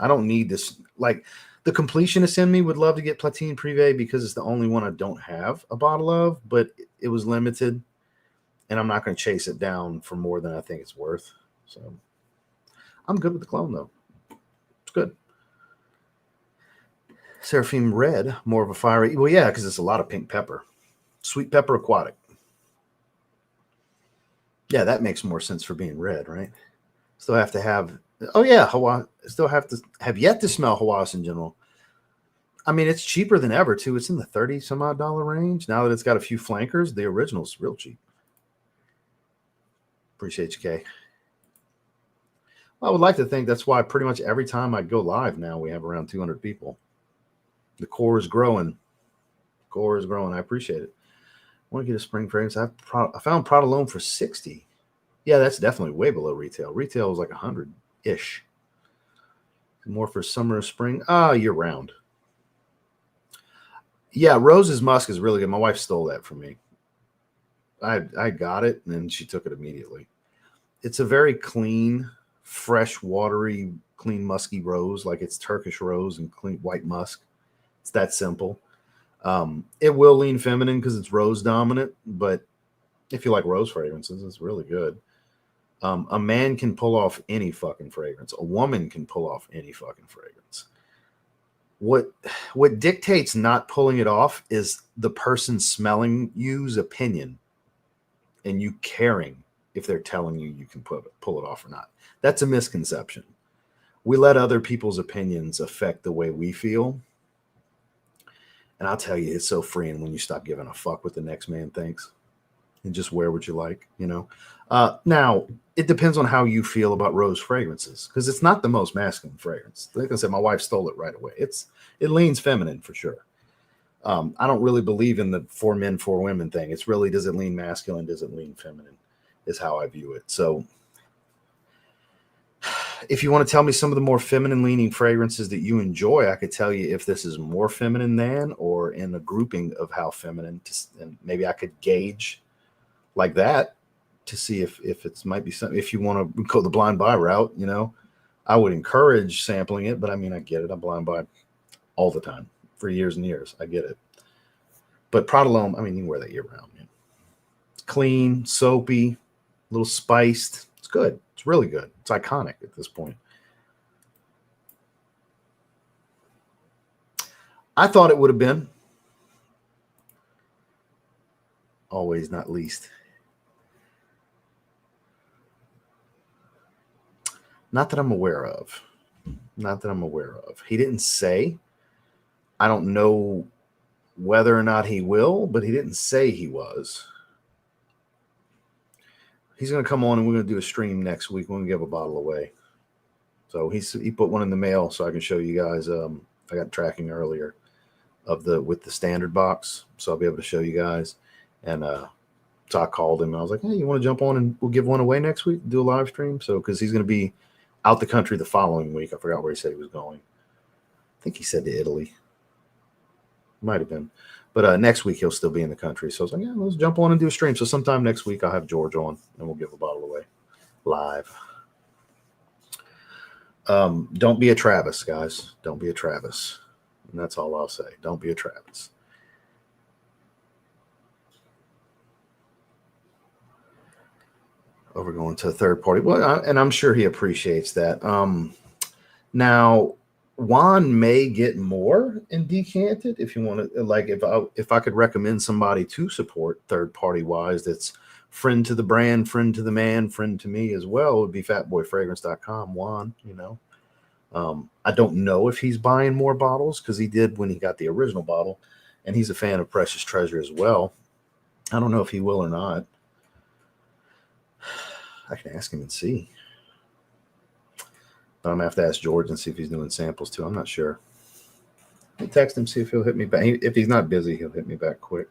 I don't need this. Like, the completionist in me would love to get Platine Privé because it's the only one I don't have a bottle of, but it was limited, and I'm not going to chase it down for more than I think it's worth. So I'm good with the clone, though. It's good. Seraphim Red, more of a fiery. Well, yeah, because it's a lot of pink pepper. Sweet pepper aquatic. Yeah, that makes more sense for being red, right? Still have to have, oh yeah, Hawas. Still have to have yet to smell Hawas in general. I mean, it's cheaper than ever, too. It's in the 30 some odd dollar range. Now that it's got a few flankers, the original's real cheap. Appreciate you, Kay. I would like to think that's why pretty much every time I go live now, we have around 200 people. The core is growing. Core is growing. I appreciate it. I want to get a spring fragrance. I found Prodalone for 60. Yeah, that's definitely way below retail. Retail was like 100-ish. More for summer or spring. Year round. Yeah, Rose's Musk is really good. My wife stole that from me. I got it, and then she took it immediately. It's a very clean, fresh, watery, clean, musky rose, like it's Turkish rose and clean white musk. It's that simple. It will lean feminine because it's rose dominant, but if you like rose fragrances, it's really good. A man can pull off any fucking fragrance. A woman can pull off any fucking fragrance. What dictates not pulling it off is the person smelling you's opinion and you caring if they're telling you you can pull it off or not. That's a misconception. We let other people's opinions affect the way we feel. And I'll tell you, it's so freeing when you stop giving a fuck what the next man thinks and just wear what you like, you know? Now, it depends on how you feel about rose fragrances because it's not the most masculine fragrance. Like I said, my wife stole it right away. It leans feminine for sure. I don't really believe in the 4 men, 4 women thing. It's really, does it lean masculine? Does it lean feminine? Is how I view it. So if you want to tell me some of the more feminine leaning fragrances that you enjoy, I could tell you if this is more feminine than or in a grouping of how feminine, and maybe I could gauge like that to see if it might be something. If you want to go the blind buy route, you know, I would encourage sampling it, but I mean, I get it. I blind buy all the time for years and years. I get it. But Prodalone, I mean, you can wear that year round, man. It's clean, soapy, a little spiced. It's good. It's really good. It's iconic at this point. I thought it would have been. Always, not least. Not that I'm aware of. Not that I'm aware of. He didn't say. I don't know whether or not he will, but he didn't say he was. He's going to come on and we're going to do a stream next week. We're going to give a bottle away. So he put one in the mail so I can show you guys. I got tracking earlier with the standard box, so I'll be able to show you guys. And so I called him and I was like, hey, you want to jump on and we'll give one away next week, do a live stream? So because he's going to be out the country the following week. I forgot where he said he was going. I think he said to Italy. Might have been. But next week he'll still be in the country. So I was like, yeah, let's jump on and do a stream. So sometime next week I'll have George on and we'll give a bottle away live. Don't be a Travis, guys. Don't be a Travis. And that's all I'll say. Don't be a Travis. Over going to a third party. Well, and I'm sure he appreciates that. Now, Juan may get more in decanted if you want to. Like if I could recommend somebody to support third party wise, that's friend to the brand, friend to the man, friend to me as well, would be fatboyfragrance.com. Juan, you know, I don't know if he's buying more bottles because he did when he got the original bottle, and he's a fan of Precious Treasure as well. I don't know if he will or not. I can ask him and see. But I'm going to have to ask George and see if he's doing samples too. I'm not sure. I'll text him, see if he'll hit me back. If he's not busy, he'll hit me back quick.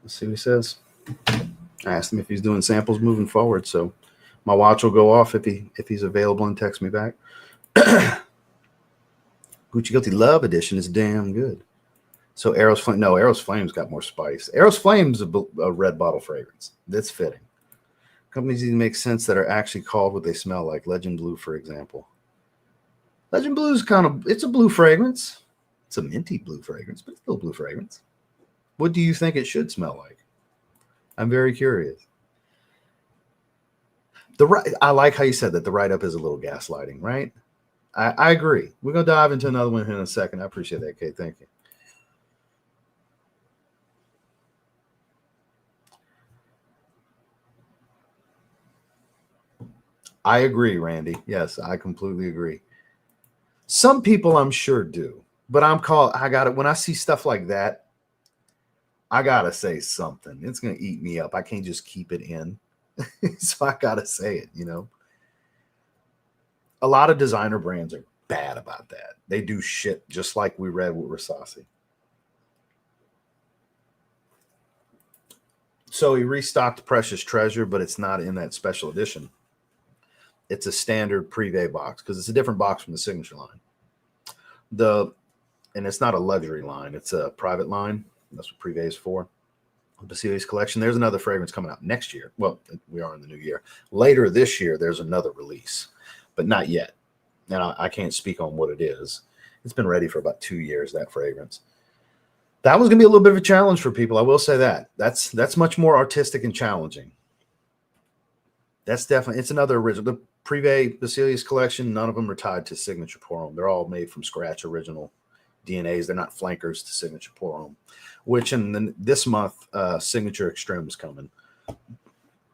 Let's see what he says. I asked him if he's doing samples moving forward, so my watch will go off if he's available and text me back. Gucci Guilty Love Edition is damn good. So Eros Flame, no, Eros Flame's got more spice. Eros Flame's a red bottle fragrance. That's fitting. Companies need to make sense that are actually called what they smell like. Legend Blue, for example. Legend Blue is it's a blue fragrance. It's a minty blue fragrance, but it's still a blue fragrance. What do you think it should smell like? I'm very curious. I like how you said that the write-up is a little gaslighting, right? I agree. We're going to dive into another one here in a second. I appreciate that, Kate. Thank you. I agree, Randy. Yes, I completely agree. Some people I'm sure do, but I got it. When I see stuff like that, I got to say something. It's going to eat me up. I can't just keep it in. So I got to say it, you know. A lot of designer brands are bad about that. They do shit just like we read with Rasasi. So he restocked Precious Treasure, but it's not in that special edition. It's a standard Privé box because it's a different box from the Signature line. And it's not a luxury line. It's a private line. That's what Privé is for. The series collection. There's another fragrance coming out next year. Well, we are in the new year. Later this year, there's another release, but not yet. And I can't speak on what it is. It's been ready for about 2 years, that fragrance. That was going to be a little bit of a challenge for people. I will say that. That's much more artistic and challenging. That's definitely, it's another original. The Privé Basilius collection, none of them are tied to Signature Pour Homme. They're all made from scratch, original DNAs. They're not flankers to Signature Pour Homme, which this month, Signature Extreme is coming.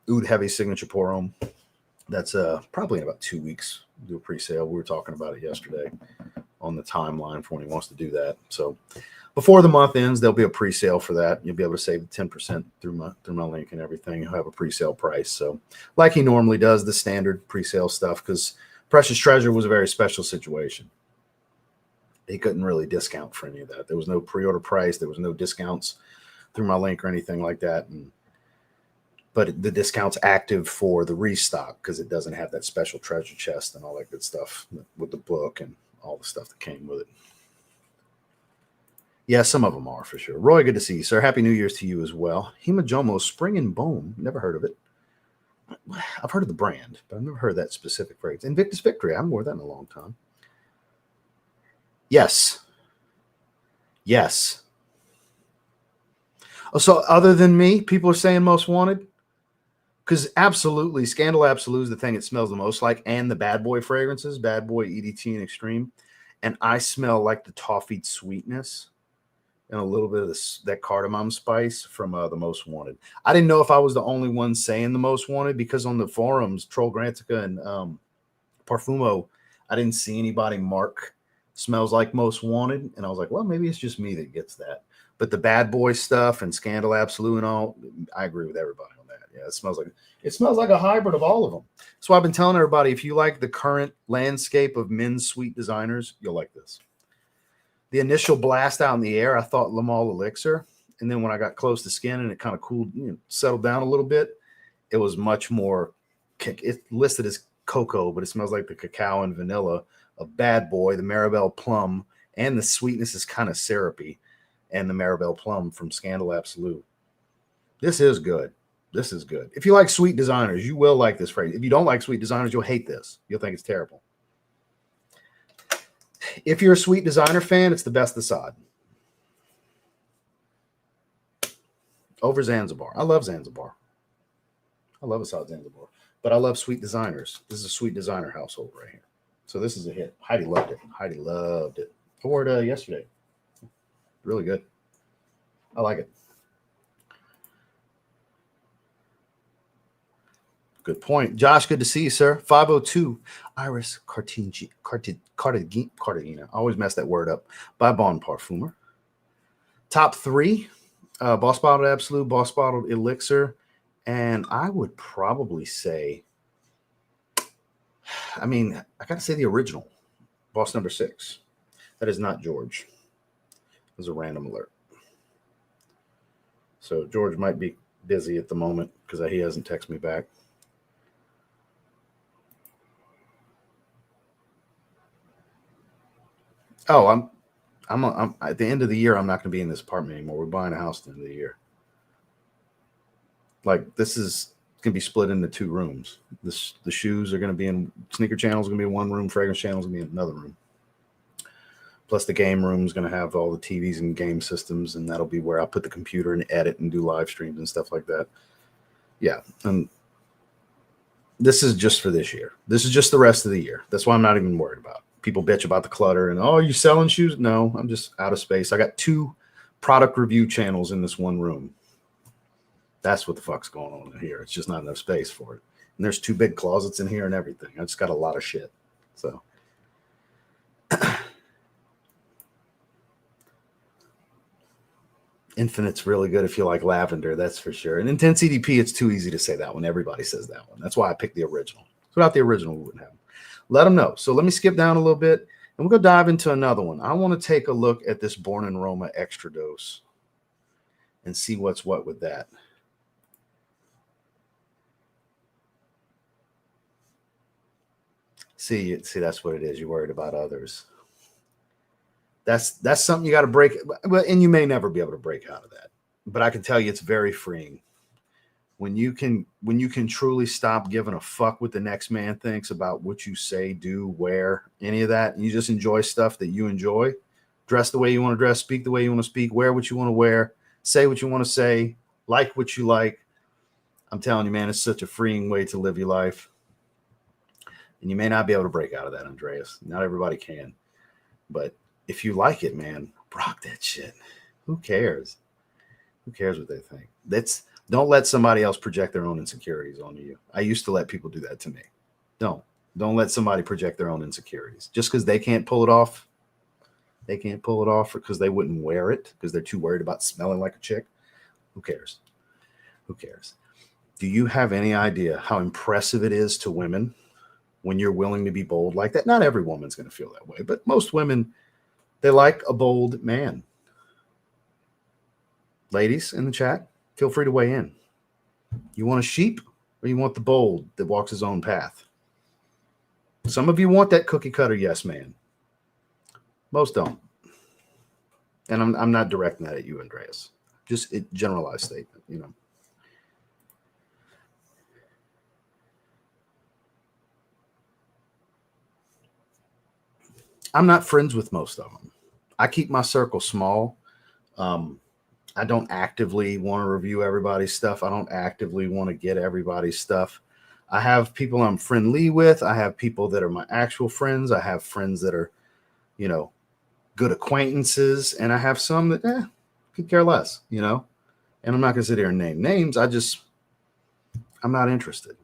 Oud Heavy Signature Pour Homme. That's probably in about 2 weeks. Do a pre-sale. We were talking about it yesterday on the timeline for when he wants to do that. So before the month ends, there'll be a pre-sale for that. You'll be able to save 10% through my link and everything. You'll have a pre-sale price. So like he normally does, the standard pre-sale stuff, because Precious Treasure was a very special situation. He couldn't really discount for any of that. There was no pre-order price. There was no discounts through my link or anything like that. But the discount's active for the restock because it doesn't have that special treasure chest and all that good stuff with the book and all the stuff that came with it. Yeah, some of them are for sure. Roy, good to see you, sir. Happy New Year's to you as well. Himajomo Spring and Bone. Never heard of it. I've heard of the brand, but I've never heard of that specific fragrance. Invictus Victory. I haven't worn that in a long time. Yes. Yes. Oh, so other than me, people are saying most wanted? Because absolutely, Scandal Absolute is the thing it smells the most like, and the Bad Boy fragrances, Bad Boy, EDT, and Extreme. And I smell like the toffee sweetness and a little bit of that cardamom spice from the Most Wanted. I didn't know if I was the only one saying the Most Wanted because on the forums, Troll Grantica and Parfumo, I didn't see anybody mark smells like Most Wanted. And I was like, well, maybe it's just me that gets that. But the Bad Boy stuff and Scandal Absolute and all, I agree with everybody on that. Yeah, it smells like a hybrid of all of them. So I've been telling everybody, if you like the current landscape of men's sweet designers, you'll like this. The initial blast out in the air, I thought Le Male Elixir. And then when I got close to skin and it kind of cooled, settled down a little bit, it was much more, it's listed as cocoa, but it smells like the cacao and vanilla of Bad Boy, the Maribel Plum, and the sweetness is kind of syrupy, and the Maribel Plum from Scandal Absolute. This is good. This is good. If you like sweet designers, you will like this fragrance. If you don't like sweet designers, you'll hate this. You'll think it's terrible. If you're a sweet designer fan, it's the best Assad. Over Zanzibar. I love Zanzibar. I love Assad Zanzibar. But I love sweet designers. This is a sweet designer household right here. So this is a hit. Heidi loved it. Heidi loved it. I wore it yesterday. Really good. I like it. Good point. Josh, good to see you, sir. 502 Iris Cartagena. I always mess that word up. By Bon Parfumer. Top 3. Boss Bottled Absolute, Boss Bottled Elixir. And I would probably say, I got to say the original. Boss number 6. That is not George. It was a random alert. So George might be busy at the moment because he hasn't texted me back. Oh, I'm at the end of the year. I'm not going to be in this apartment anymore. We're buying a house at the end of the year. Like this is going to be split into 2 rooms. The shoes are going to be in sneaker channels. Going to be in one room. Fragrance channels going to be in another room. Plus the game room is going to have all the TVs and game systems, and that'll be where I put the computer and edit and do live streams and stuff like that. Yeah, and this is just for this year. This is just the rest of the year. That's why I'm not even worried about it. People bitch about the clutter and, oh, you selling shoes? No, I'm just out of space. I got 2 product review channels in this one room. That's what the fuck's going on in here. It's just not enough space for it. And there's 2 big closets in here and everything. I just got a lot of shit. So Infinite's really good if you like lavender, that's for sure. And Intense EDP, it's too easy to say that one. Everybody says that one. That's why I picked the original. Without the original, we wouldn't have them. Let them know. So let me skip down a little bit, and we'll go dive into another one. I want to take a look at this Born in Roma Extradose and see what's what with that. See, that's what it is. You're worried about others. That's something you got to break. And you may never be able to break out of that. But I can tell you, it's very freeing when you can truly stop giving a fuck what the next man thinks about what you say, do, wear, any of that. And you just enjoy stuff that you enjoy. Dress the way you want to dress, speak the way you want to speak, wear what you want to wear, say what you want to say, like what you like. I'm telling you, man, it's such a freeing way to live your life. And you may not be able to break out of that, Andreas. Not everybody can. But if you like it, man, rock that shit. Who cares? Who cares what they think? Don't let somebody else project their own insecurities onto you. I used to let people do that to me. Don't let somebody project their own insecurities. Just because they can't pull it off, because they wouldn't wear it, because they're too worried about smelling like a chick. Who cares? Who cares? Do you have any idea how impressive it is to women when you're willing to be bold like that? Not every woman's going to feel that way, but most women, they like a bold man. Ladies in the chat, feel free to weigh in. You want a sheep, or you want the bold that walks his own path? Some of you want that cookie cutter yes man. Most don't. And I'm not directing that at you, Andreas. Just a generalized statement, you know. I'm not friends with most of them. I keep my circle small. I don't actively want to review everybody's stuff. I don't actively want to get everybody's stuff. I have people I'm friendly with. I have people that are my actual friends. I have friends that are, you know, good acquaintances. And I have some that could care less, you know. And I'm not going to sit here and name names. I'm not interested.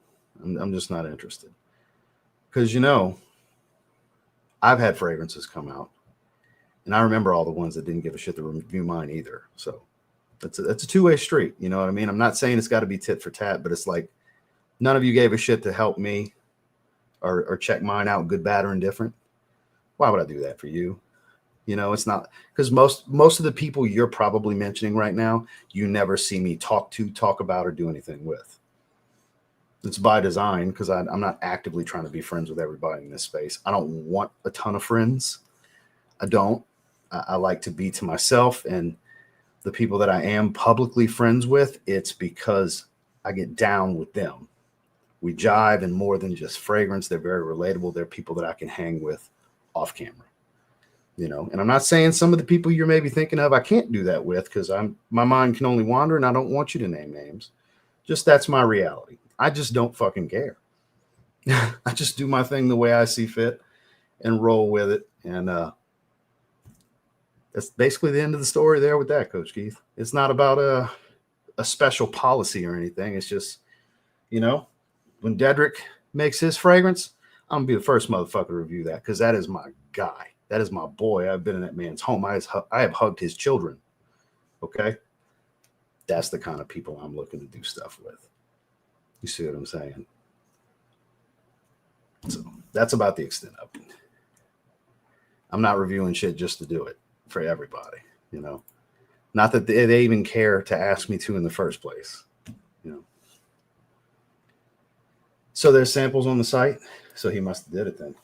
I'm just not interested. Because, you know, I've had fragrances come out. And I remember all the ones that didn't give a shit to review mine either. So that's a two-way street. You know what I mean? I'm not saying it's got to be tit for tat, but it's like none of you gave a shit to help me or check mine out, good, bad, or indifferent. Why would I do that for you? You know, it's not because most of the people you're probably mentioning right now, you never see me talk about, or do anything with. It's by design because I'm not actively trying to be friends with everybody in this space. I don't want a ton of friends. I don't. I like to be to myself, and the people that I am publicly friends with, it's because I get down with them. We jive, and more than just fragrance, they're very relatable. They're people that I can hang with off camera, you know. And I'm not saying some of the people you're maybe thinking of I can't do that with, because my mind can only wander, and I don't want you to name names. Just that's my reality. I just don't fucking care. I just do my thing the way I see fit and roll with it. And that's basically the end of the story there with that, Coach Keith. It's not about a special policy or anything. It's just, you know, when Dedrick makes his fragrance, I'm going to be the first motherfucker to review that, because that is my guy. That is my boy. I've been in that man's home. I have hugged his children. Okay? That's the kind of people I'm looking to do stuff with. You see what I'm saying? So that's about the extent of it. I'm not reviewing shit just to do it for everybody, you know. Not that they even care to ask me to in the first place, you know. So there's samples on the site. So he must have did it then.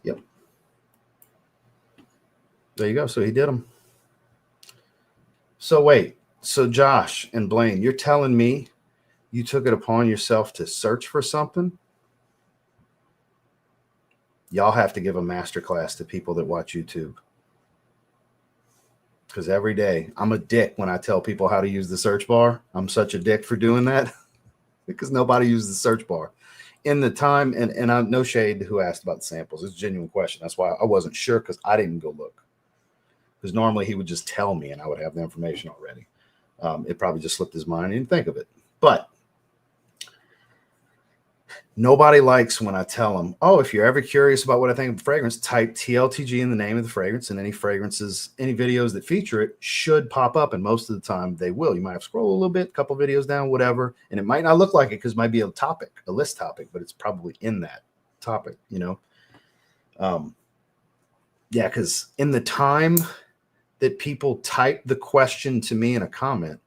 Yep. There you go. So he did them. So wait. So Josh and Blaine, you're telling me you took it upon yourself to search for something? Y'all have to give a masterclass to people that watch YouTube. because every day I'm a dick when I tell people how to use the search bar. I'm such a dick for doing that because nobody uses the search bar. In the time, and I'm no shade to who asked about the samples. It's a genuine question. That's why I wasn't sure, because I didn't go look. Because normally he would just tell me and I would have the information already. It probably just slipped his mind. He didn't think of it. But nobody likes when I tell them, oh, if you're ever curious about what I think of fragrance, type TLTG in the name of the fragrance, and any fragrances, any videos that feature it should pop up. And most of the time they will. You might have to scroll a little bit, a couple videos down, whatever. And it might not look like it because it might be a topic, a list topic, but it's probably in that topic, you know? Yeah, because in the time that people type the question to me in a comment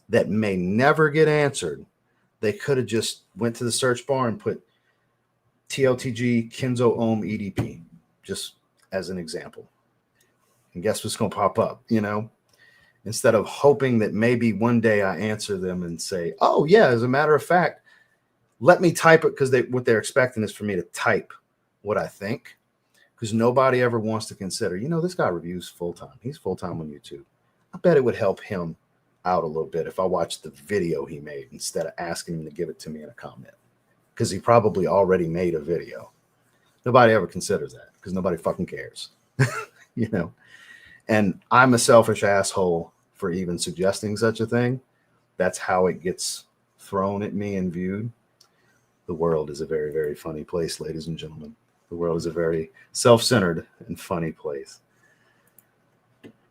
that may never get answered, they could have just went to the search bar and put TLTG Kenzo Homme EDP, just as an example. And guess what's going to pop up, you know? Instead of hoping that maybe one day I answer them and say, oh, yeah, as a matter of fact, let me type it, because what they're expecting is for me to type what I think, because nobody ever wants to consider, you know, this guy reviews full-time. He's full-time on YouTube. I bet it would help him out a little bit if I watched the video he made instead of asking him to give it to me in a comment, because he probably already made a video. Nobody ever considers that because nobody fucking cares, you know? And I'm a selfish asshole for even suggesting such a thing. That's how it gets thrown at me and viewed. The world is a very, very funny place, ladies and gentlemen. The world is a very self-centered and funny place.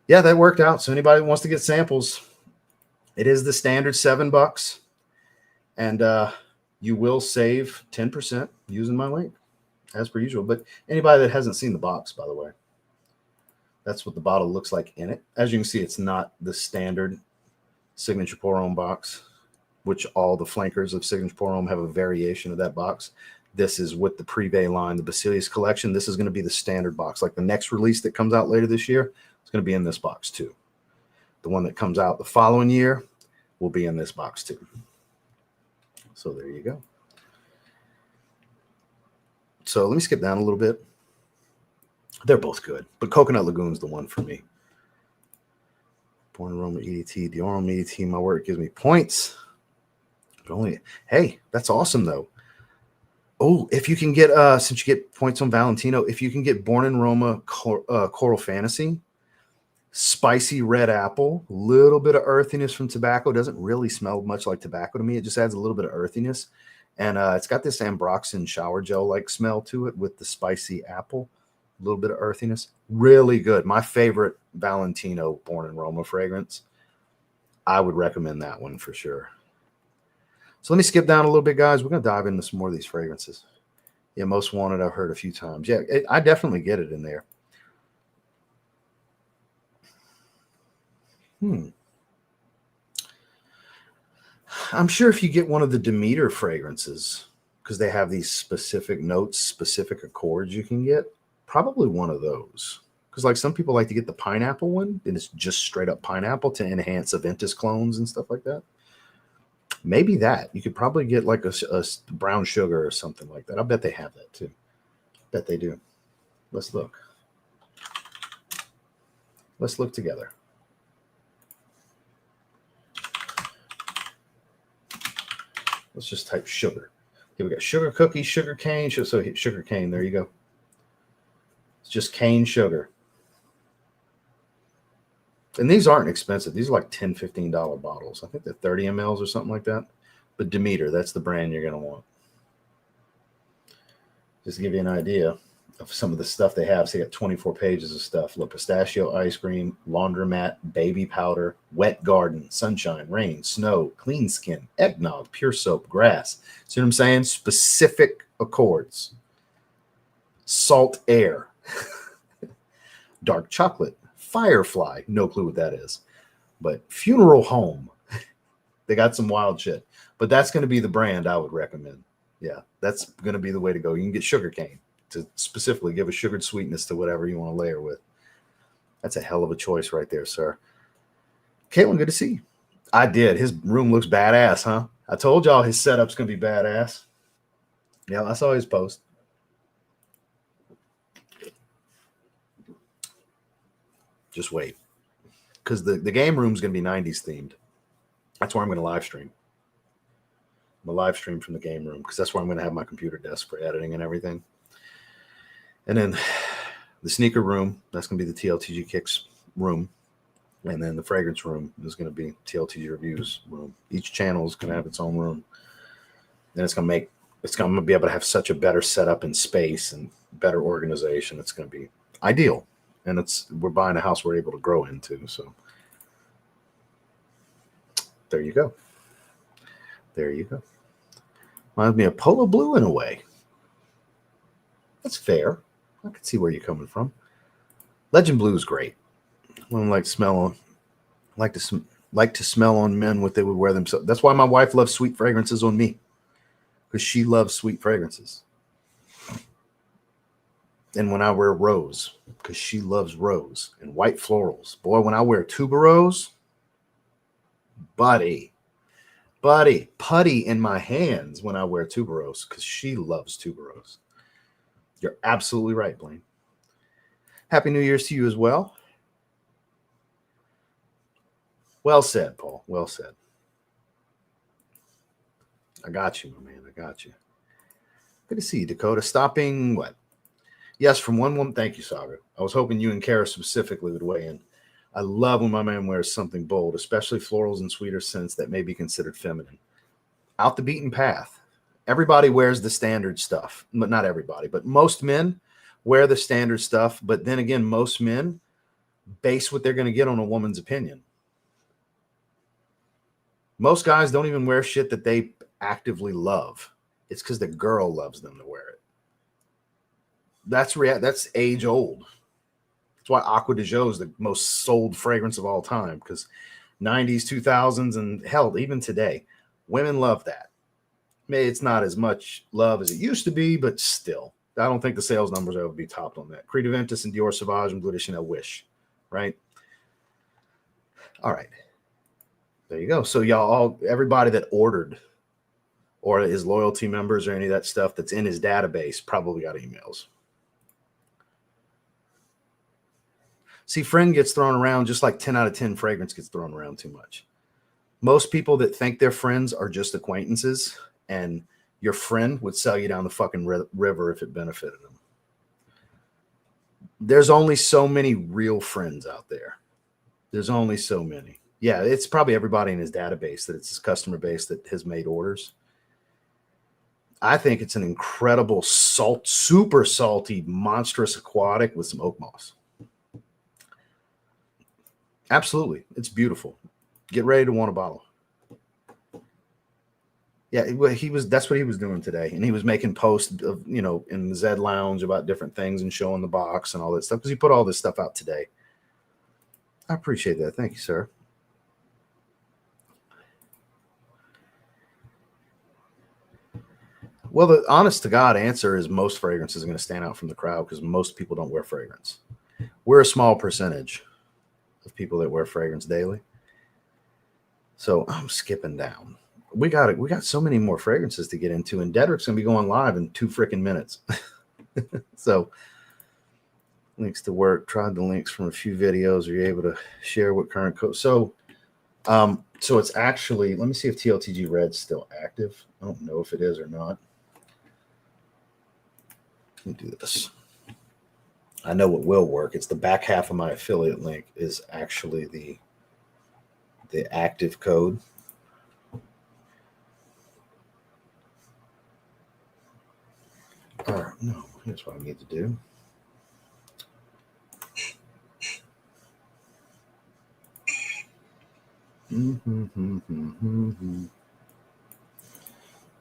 Yeah, that worked out. So anybody who wants to get samples, it is the standard $7, and you will save 10% using my link, as per usual. But anybody that hasn't seen the box, by the way, that's what the bottle looks like in it. As you can see, it's not the standard Signature Pour Homme box, which all the flankers of Signature Pour Homme have a variation of that box. This is with the Privé line, the Basilius collection. This is going to be the standard box. Like the next release that comes out later this year, it's going to be in this box too. The one that comes out the following year will be in this box too. So there you go. So let me skip down a little bit. They're both good, but Coconut Lagoon's the one for me. Born in Roma EDT, Dior Homme EDT. My work gives me points. But only, hey, that's awesome though. Oh, if you can get, since you get points on Valentino, if you can get Born in Roma Coral Fantasy, spicy red apple, a little bit of earthiness from tobacco. Doesn't really smell much like tobacco to me. It just adds a little bit of earthiness. And it's got this Ambroxan shower gel-like smell to it with the spicy apple, a little bit of earthiness. Really good. My favorite Valentino Born in Roma fragrance. I would recommend that one for sure. So let me skip down a little bit, guys. We're going to dive into some more of these fragrances. Yeah, Most Wanted I've heard a few times. Yeah, I definitely get it in there. I'm sure if you get one of the Demeter fragrances, because they have these specific notes, specific accords you can get, probably one of those. Because like some people like to get the pineapple one, and it's just straight up pineapple to enhance Aventus clones and stuff like that. Maybe that. You could probably get like a brown sugar or something like that. I bet they have that too. Bet they do. Let's look. Let's look together. Let's just type sugar. Here we got sugar cookie, sugar cane. So sugar cane, there you go. It's just cane sugar. And these aren't expensive. These are like $10, $15 bottles. I think they're 30 mLs or something like that. But Demeter, that's the brand you're going to want. Just to give you an idea of some of the stuff they have. So you got 24 pages of stuff. Look, pistachio ice cream, laundromat, baby powder, wet garden, sunshine, rain, snow, clean skin, eggnog, pure soap, grass. See what I'm saying? Specific accords. Salt air. Dark chocolate. Firefly. No clue what that is. But funeral home. They got some wild shit. But that's going to be the brand I would recommend. Yeah, that's going to be the way to go. You can get sugarcane to specifically give a sugared sweetness to whatever you want to layer with. That's a hell of a choice right there, sir. Caitlin, good to see you. I did. His room looks badass, huh? I told y'all his setup's going to be badass. Yeah, I saw his post. Just wait. because the game room is going to be 90s themed. That's where I'm going to live stream. I'm a live stream from the game room because that's where I'm going to have my computer desk for editing and everything. And then the sneaker room, that's going to be the TLTG Kicks room. And then the fragrance room is going to be TLTG Reviews room. Each channel is going to have its own room. And it's going to be able to have such a better setup in space and better organization. It's going to be ideal. And we're buying a house we're able to grow into. So there you go. There you go. Reminds me of Polo Blue in a way. That's fair. I can see where you're coming from. Legend Blue is great. Women like to smell on men what they would wear themselves. That's why my wife loves sweet fragrances on me, because she loves sweet fragrances. And when I wear rose, because she loves rose and white florals. Boy, when I wear tuberose, buddy, putty in my hands when I wear tuberose, because she loves tuberose. You're absolutely right, Blaine. Happy New Year's to you as well. Well said, Paul. Well said. I got you, my man. I got you. Good to see you, Dakota. Stopping what? Yes, from one woman. Thank you, Saga. I was hoping you and Kara specifically would weigh in. I love when my man wears something bold, especially florals and sweeter scents that may be considered feminine. Out the beaten path. Everybody wears the standard stuff, but not everybody. But most men wear the standard stuff. But then again, most men base what they're going to get on a woman's opinion. Most guys don't even wear shit that they actively love. It's because the girl loves them to wear it. That's age old. That's why Aqua de Jo is the most sold fragrance of all time, because 90s, 2000s, and hell, even today, women love that. Maybe it's not as much love as it used to be, but still, I don't think the sales numbers will ever be topped on that. Creed Aventus and Dior Sauvage and Bleu de Chanel Wish, right? All right. There you go. So everybody that ordered or is loyalty members or any of that stuff that's in his database probably got emails. See, friend gets thrown around just like 10 out of 10 fragrance gets thrown around too much. Most people that think their friends are just acquaintances, and your friend would sell you down the fucking river if it benefited them. There's only so many real friends out there. There's only so many. Yeah, it's probably everybody in his database, that it's his customer base that has made orders. I think it's an incredible super salty, monstrous aquatic with some oak moss. Absolutely. It's beautiful. Get ready to want a bottle. Yeah, that's what he was doing today. And he was making posts of, in the Zed Lounge about different things and showing the box and all that stuff, because he put all this stuff out today. I appreciate that. Thank you, sir. Well, the honest to God answer is most fragrances are going to stand out from the crowd because most people don't wear fragrance. We're a small percentage of people that wear fragrance daily. So I'm skipping down. We got so many more fragrances to get into, and Dedrick's going to be going live in 2 freaking minutes. So links to work. Tried the links from a few videos. Are you able to share what current code? So it's actually, let me see if TLTG Red's still active. I don't know if it is or not. Let me do this. I know what will work. It's the back half of my affiliate link is actually the active code. No, here's what I need to do.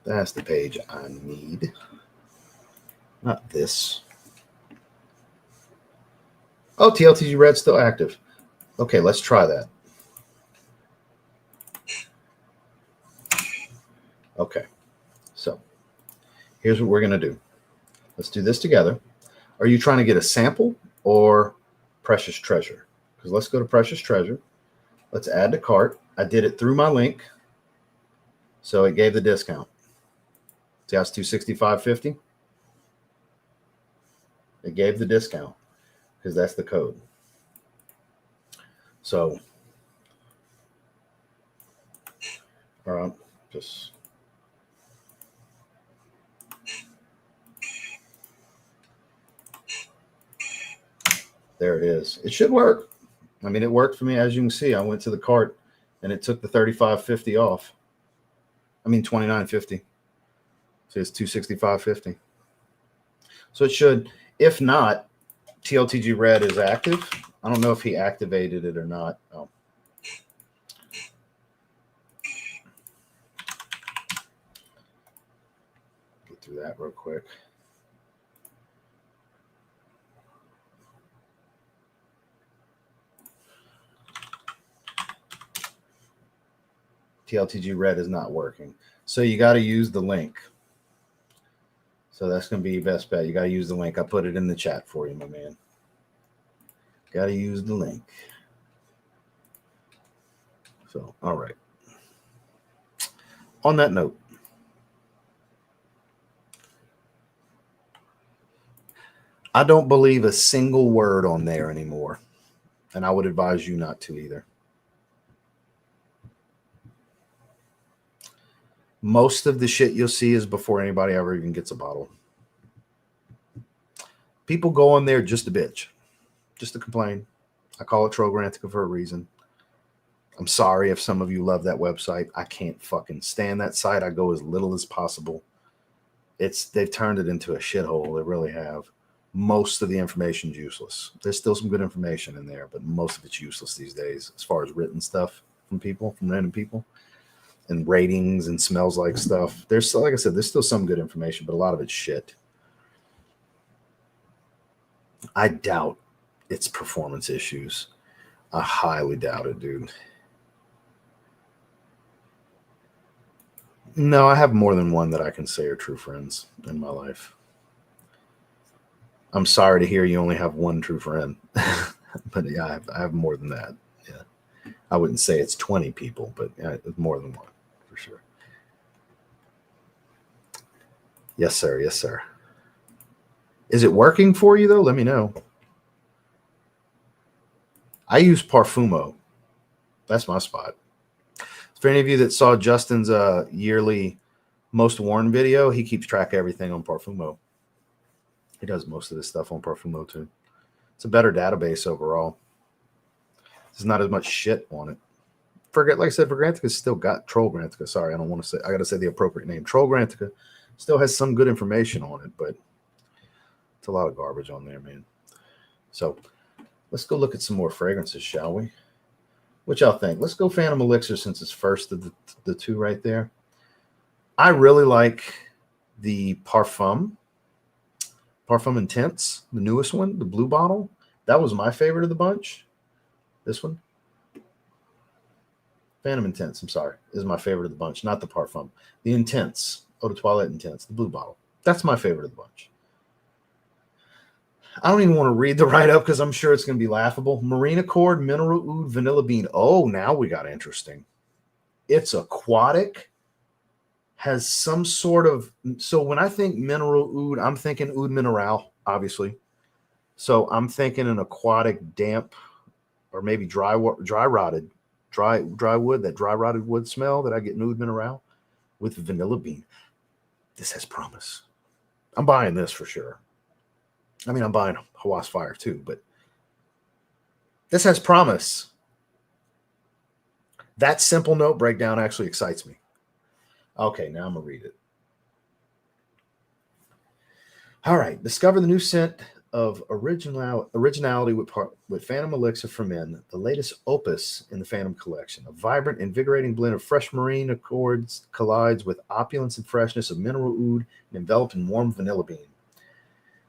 That's the page I need. Not this. Oh, TLTG Red's still active. Okay, let's try that. Okay, so here's what we're going to do. Let's do this together. Are you trying to get a sample or Precious Treasure? Because let's go to Precious Treasure. Let's add to cart. I did it through my link, so it gave the discount. See how it's $265.50? It gave the discount because that's the code. So All right, just there it is. It should work. I mean, it worked for me. As you can see, I went to the cart and it took the $35.50 off. I mean, $29.50. So it's $265.50. So it should. If not, TLTG Red is active. I don't know if he activated it or not. Oh. Get through that real quick. TLTG Red is not working. So you got to use the link. So that's going to be your best bet. You got to use the link. I put it in the chat for you, my man. Got to use the link. So, all right. On that note, I don't believe a single word on there anymore. And I would advise you not to either. Most of the shit you'll see is before anybody ever even gets a bottle. People go on there just to bitch, just to complain. I call it Trograntica for a reason. I'm sorry if some of you love that website. I can't fucking stand that site. I go as little as possible. They've turned it into a shithole. They really have. Most of the information's useless. There's still some good information in there, but most of it's useless these days as far as written stuff from people, from random people. And ratings and smells like stuff. There's, like I said, there's still some good information, but a lot of it's shit. I doubt it's performance issues. I highly doubt it, dude. No, I have more than one that I can say are true friends in my life. I'm sorry to hear you only have one true friend. But yeah, I have more than that. Yeah. I wouldn't say it's 20 people, but yeah, it's more than one. Sure. Yes, sir. Yes, sir. Is it working for you, though? Let me know. I use Parfumo. That's my spot. For any of you that saw Justin's yearly most worn video, he keeps track of everything on Parfumo. He does most of this stuff on Parfumo, too. It's a better database overall. There's not as much shit on it. Like I said, Fragrantica's still got Trograntica. Sorry, I don't want to say. I got to say the appropriate name. Trograntica still has some good information on it, but it's a lot of garbage on there, man. So let's go look at some more fragrances, shall we? What y'all think? Let's go Phantom Elixir since it's first of the two right there. I really like the Parfum Intense, the newest one, the blue bottle. That was my favorite of the bunch. This one. Phantom Intense, I'm sorry, is my favorite of the bunch, not the Parfum. The Intense, Eau de Toilette Intense, the blue bottle. That's my favorite of the bunch. I don't even want to read the write-up because I'm sure it's going to be laughable. Marine Accord, Mineral Oud, Vanilla Bean. Oh, now we got interesting. It's aquatic, has some sort of... So when I think Mineral Oud, I'm thinking Oud Mineral, obviously. So I'm thinking an aquatic, damp, or maybe dry wood, that dry rotted wood smell that I get in Oud Mineral with vanilla bean. This has promise. I'm buying this for sure. I mean, I'm buying Hawas Fire too, but this has promise. That simple note breakdown actually excites me. Okay, now I'm going to read it. All right. Discover the new scent of originality with Phantom Elixir for Men, the latest opus in the Phantom collection. A vibrant, invigorating blend of fresh marine accords collides with opulence and freshness of mineral oud and enveloped in warm vanilla bean.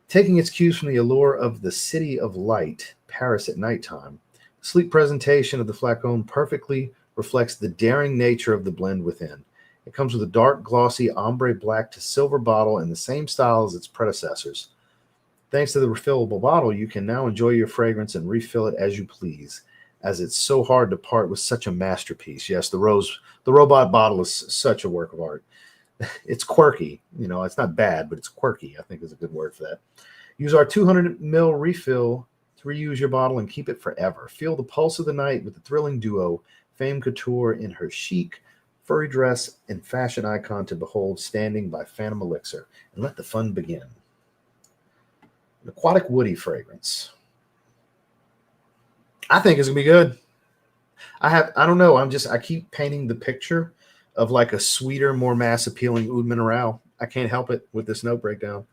Taking its cues from the allure of the City of Light, Paris at nighttime, the sleek presentation of the flacon perfectly reflects the daring nature of the blend within. It comes with a dark, glossy ombre black to silver bottle in the same style as its predecessors. Thanks to the refillable bottle, you can now enjoy your fragrance and refill it as you please, as it's so hard to part with such a masterpiece. Yes, the robot bottle is such a work of art. It's quirky. You know, it's not bad, but it's quirky, I think is a good word for that. Use our 200 ml refill to reuse your bottle and keep it forever. Feel the pulse of the night with the thrilling duo, Femme Couture in her chic, furry dress and fashion icon to behold standing by Phantom Elixir. And let the fun begin. An aquatic woody fragrance. I think it's gonna be good. I don't know. I keep painting the picture of like a sweeter, more mass appealing Oud Mineral. I can't help it with this note breakdown.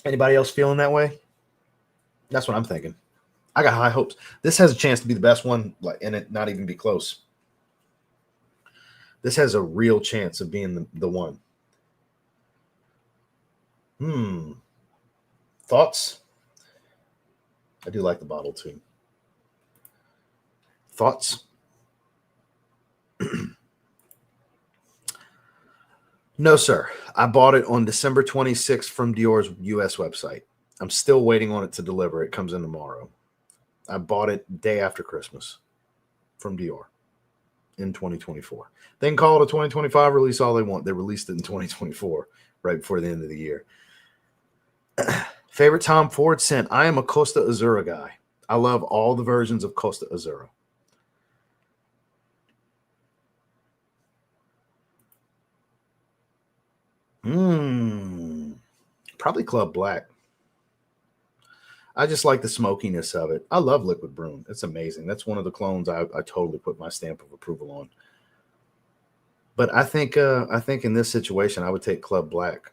Anybody else feeling that way? That's what I'm thinking. I got high hopes. This has a chance to be the best one, and it not even be close. This has a real chance of being the one. Thoughts? I do like the bottle too. Thoughts? No, sir. I bought it on December 26th from Dior's US website. I'm still waiting on it to deliver. It comes in tomorrow. I bought it day after Christmas from Dior in 2024. They can call it a 2025 release all they want. They released it in 2024, right before the end of the year. Favorite Tom Ford scent. I am a Costa Azzurra guy. I love all the versions of Costa Azzurra. Probably Club Black. I just like the smokiness of it. I love Liquid Broom. It's amazing. That's one of the clones I totally put my stamp of approval on. But I think in this situation, I would take Club Black.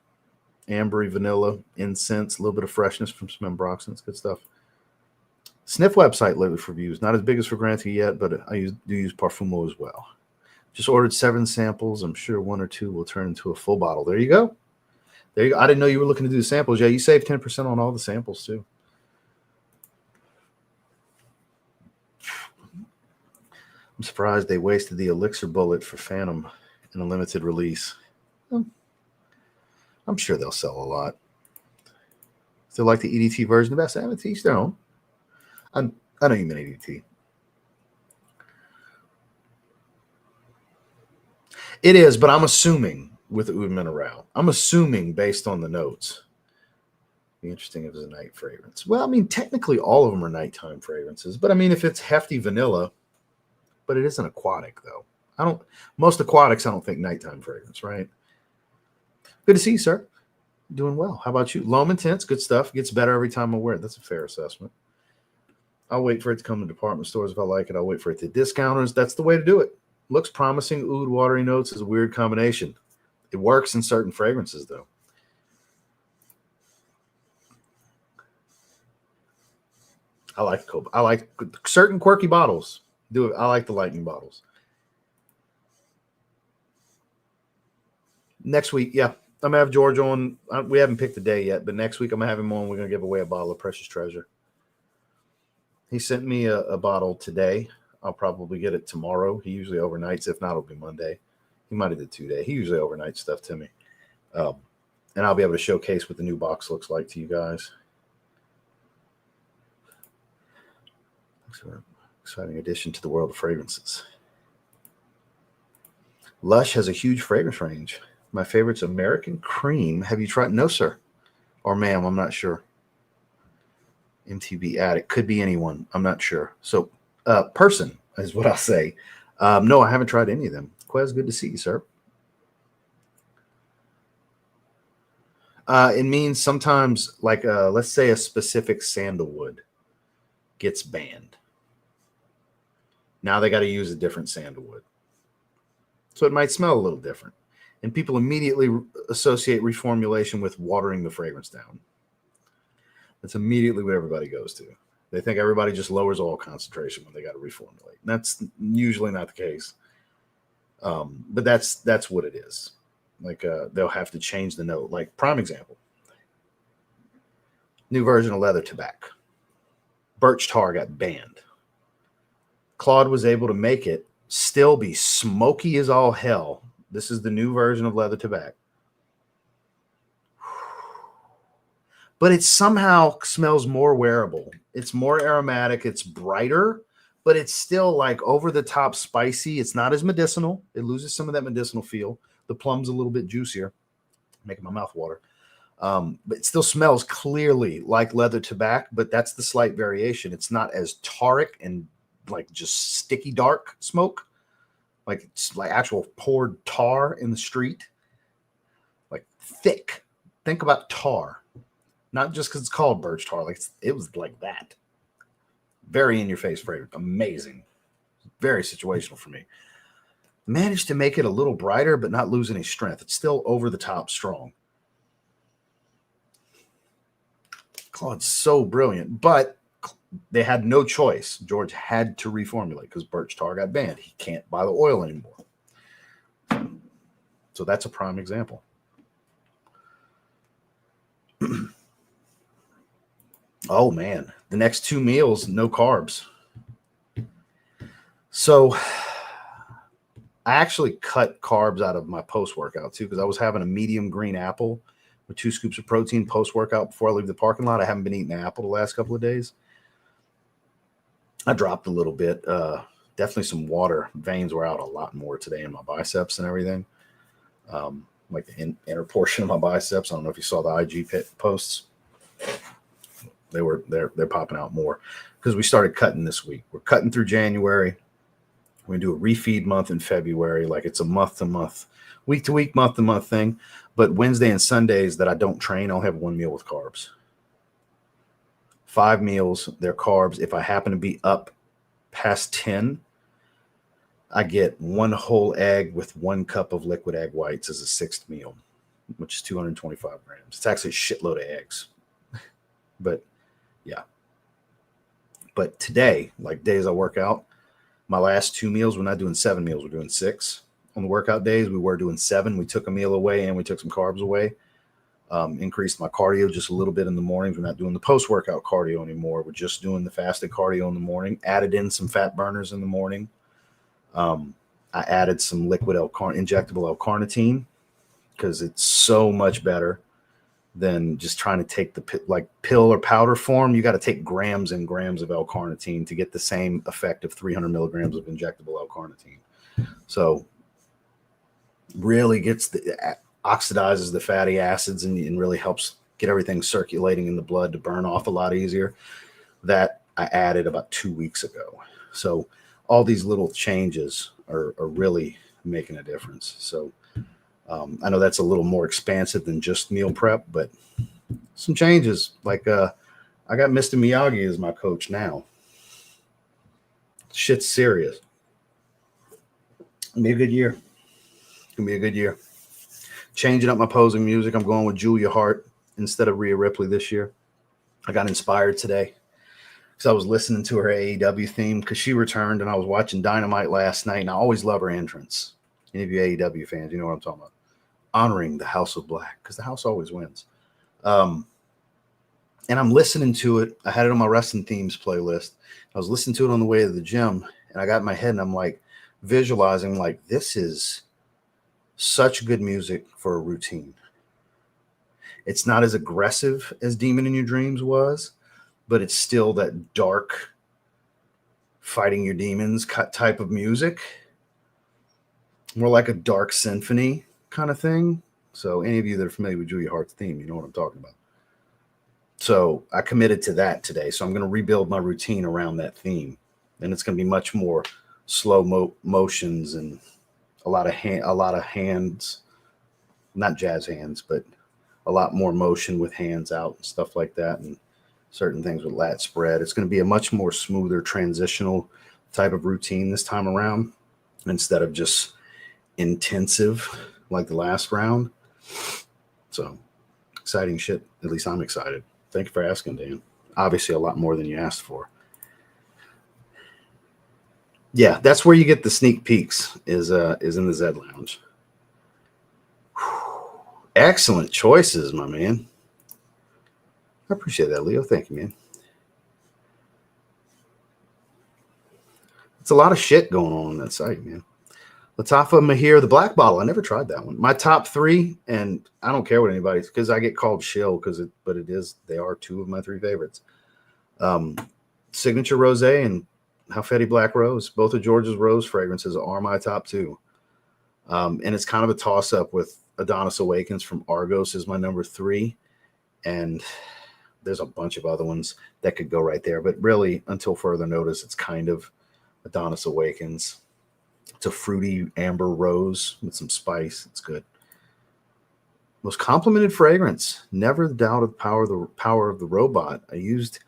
Ambery, vanilla, incense, a little bit of freshness from some ambroxans. Good stuff. Sniff website lately for reviews. Not as big as Fragrante yet, but I do use Parfumo as well. Just ordered 7 samples. I'm sure 1 or 2 will turn into a full bottle. There you go. There you go. I didn't know you were looking to do samples. Yeah, you saved 10% on all the samples too. I'm surprised they wasted the Elixir bullet for Phantom in a limited release. I'm sure they'll sell a lot. Still like the EDT version the best. I haven't teached their own. I know you meant EDT. It is, but I'm assuming with Oud Mineral. I'm assuming based on the notes. Be interesting if it's a night fragrance. Well, I mean, technically all of them are nighttime fragrances, but I mean, if it's hefty vanilla, but it isn't aquatic though. Most aquatics, I don't think nighttime fragrance, right? Good to see you, sir. Doing well. How about you? L'Homme Intense, good stuff. Gets better every time I wear it. That's a fair assessment. I'll wait for it to come to department stores if I like it. I'll wait for it to discounters. That's the way to do it. Looks promising. Oud watery notes is a weird combination. It works in certain fragrances, though. I like certain quirky bottles. I like the lightning bottles. Next week, yeah. I'm going to have George on. We haven't picked the day yet, but next week I'm going to have him on. We're going to give away a bottle of Precious Treasure. He sent me a bottle today. I'll probably get it tomorrow. He usually overnights. If not, it'll be Monday. He might have did 2 days. He usually overnights stuff to me. And I'll be able to showcase what the new box looks like to you guys. Exciting addition to the world of fragrances. Lush has a huge fragrance range. My favorite's American Cream. Have you tried? No, sir. Or ma'am, I'm not sure. MTV Addict. Could be anyone. I'm not sure. So, person is what I'll say. No, I haven't tried any of them. Quez, good to see you, sir. It means sometimes, like, let's say a specific sandalwood gets banned. Now they got to use a different sandalwood. So it might smell a little different. And people immediately associate reformulation with watering the fragrance down. That's immediately what everybody goes to. They think everybody just lowers oil concentration when they got to reformulate. And that's usually not the case. But that's what it is. Like they'll have to change the note. Like prime example. New version of leather tobacco. Birch tar got banned. Claude was able to make it still be smoky as all hell. This is the new version of leather tobacco. But it somehow smells more wearable. It's more aromatic. It's brighter, but it's still like over the top spicy. It's not as medicinal. It loses some of that medicinal feel. The plum's a little bit juicier, making my mouth water. But it still smells clearly like leather tobacco, but that's the slight variation. It's not as taric and like just sticky dark smoke. Like it's like actual poured tar in the street. Like thick. Think about tar. Not just because it's called birch tar. Like it was like that. Very in your face fragrance. Amazing. Very situational for me. Managed to make it a little brighter, but not lose any strength. It's still over the top strong. Oh, it's so brilliant. But they had no choice. George had to reformulate because birch tar got banned. He can't buy the oil anymore. So that's a prime example. Oh, man. The next 2 meals, no carbs. So I actually cut carbs out of my post-workout, too, because I was having a medium green apple with 2 scoops of protein post-workout before I leave the parking lot. I haven't been eating the apple the last couple of days. I dropped a little bit. Definitely some water. Veins were out a lot more today in my biceps and everything. Like the inner portion of my biceps. I don't know if you saw the IG posts. They're popping out more because we started cutting this week. We're cutting through January. We're going to do a refeed month in February. Like it's a month to month, week to week, month to month thing. But Wednesday and Sundays that I don't train, I'll have 1 meal with carbs. 5 meals, they're carbs. If I happen to be up past 10, I get 1 whole egg with 1 cup of liquid egg whites as a 6th meal, which is 225 grams. It's actually a shitload of eggs. But yeah. But today, like days I work out, my last 2 meals, we're not doing 7 meals, we're doing 6. On the workout days, we were doing 7. We took a meal away and we took some carbs away. Increased my cardio just a little bit in the mornings. We're not doing the post-workout cardio anymore. We're just doing the fasted cardio in the morning. Added in some fat burners in the morning. I added some liquid injectable L-carnitine because it's so much better than just trying to take the pill or powder form. You got to take grams and grams of L-carnitine to get the same effect of 300 milligrams of injectable L-carnitine. So really oxidizes the fatty acids and really helps get everything circulating in the blood to burn off a lot easier. That I added about 2 weeks ago. So all these little changes are really making a difference. So I know that's a little more expansive than just meal prep, but some changes. Like I got Mr. Miyagi as my coach now. Shit's serious. It's gonna be a good year. It's gonna be a good year. Changing up my posing music. I'm going with Julia Hart instead of Rhea Ripley this year. I got inspired today because I was listening to her AEW theme because she returned, and I was watching Dynamite last night, and I always love her entrance. Any of you AEW fans, you know what I'm talking about. Honoring the House of Black because the house always wins. And I'm listening to it. I had it on my wrestling themes playlist. I was listening to it on the way to the gym, and I got in my head, and I'm like visualizing like this is such good music for a routine. It's not as aggressive as Demon in Your Dreams was, but it's still that dark fighting your demons type of music. More like a dark symphony kind of thing. So any of you that are familiar with Julia Hart's theme, you know what I'm talking about. So I committed to that today. So I'm going to rebuild my routine around that theme. And it's going to be much more slow motions and a lot of hands, not jazz hands, but a lot more motion with hands out and stuff like that, and certain things with lat spread. It's going to be a much more smoother transitional type of routine this time around instead of just intensive like the last round. So exciting shit. At least I'm excited. Thank you for asking, Dan. Obviously a lot more than you asked for. Yeah, that's where you get the sneak peeks is in the Zed Lounge. Whew. Excellent choices, my man. I appreciate that, Leo. Thank you, man. It's a lot of shit going on that site, man. Latafa Mahir, the black bottle. I never tried that one. My top 3, and I don't care what anybody, because I get called shill but they are 2 of my 3 favorites. Signature Rosé and Halfeti Black Rose. Both of George's Rose fragrances are my top 2. And it's kind of a toss-up with Adonis Awakens from Argos is my number 3. And there's a bunch of other ones that could go right there. But really, until further notice, it's kind of Adonis Awakens. It's a fruity amber rose with some spice. It's good. Most complimented fragrance. Never doubted the power of the robot. I used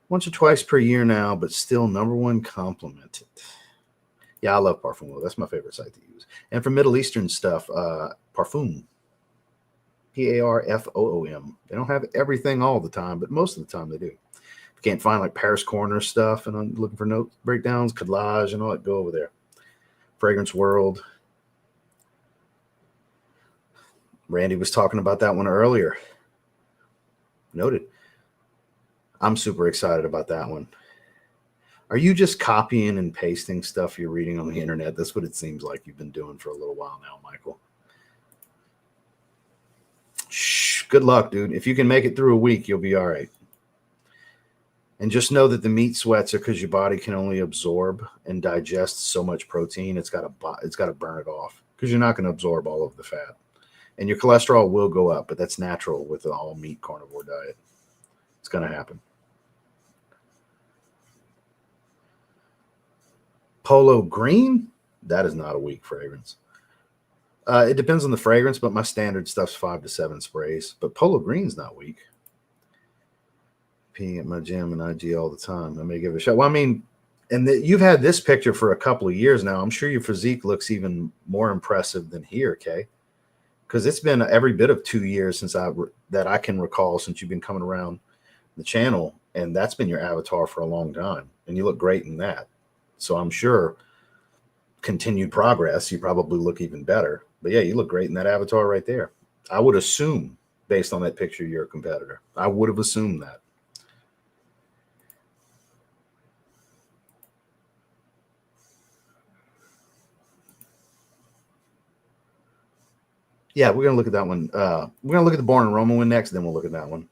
once or twice per year now, but still #1 complimented. Yeah, I love Parfum. That's my favorite site to use. And for Middle Eastern stuff, Parfum. Parfom. They don't have everything all the time, but most of the time they do. If you can't find like Paris Corner stuff and I'm looking for note breakdowns, collage, and all that, go over there. Fragrance World. Randy was talking about that one earlier. Noted. I'm super excited about that one. Are you just copying and pasting stuff you're reading on the internet? That's what it seems like you've been doing for a little while now, Michael. Shh, good luck, dude. If you can make it through a week, you'll be all right. And just know that the meat sweats are because your body can only absorb and digest so much protein. It's got to burn it off because you're not going to absorb all of the fat. And your cholesterol will go up, but that's natural with an all meat carnivore diet. It's going to happen. Polo Green, that is not a weak fragrance. It depends on the fragrance, but my standard stuff's 5 to 7 sprays. But Polo Green's not weak. Peeing at my gym and IG all the time. I may give it a shot. Well, I mean, and you've had this picture for a couple of years now. I'm sure your physique looks even more impressive than here, Kay. Because it's been every bit of 2 years since that I can recall since you've been coming around the channel, and that's been your avatar for a long time, and you look great in that. So I'm sure continued progress, you probably look even better. But yeah, you look great in that avatar right there. I would assume, based on that picture, you're a competitor. I would have assumed that. Yeah, we're going to look at that one. We're going to look at the Born in Roma one next, then we'll look at that one.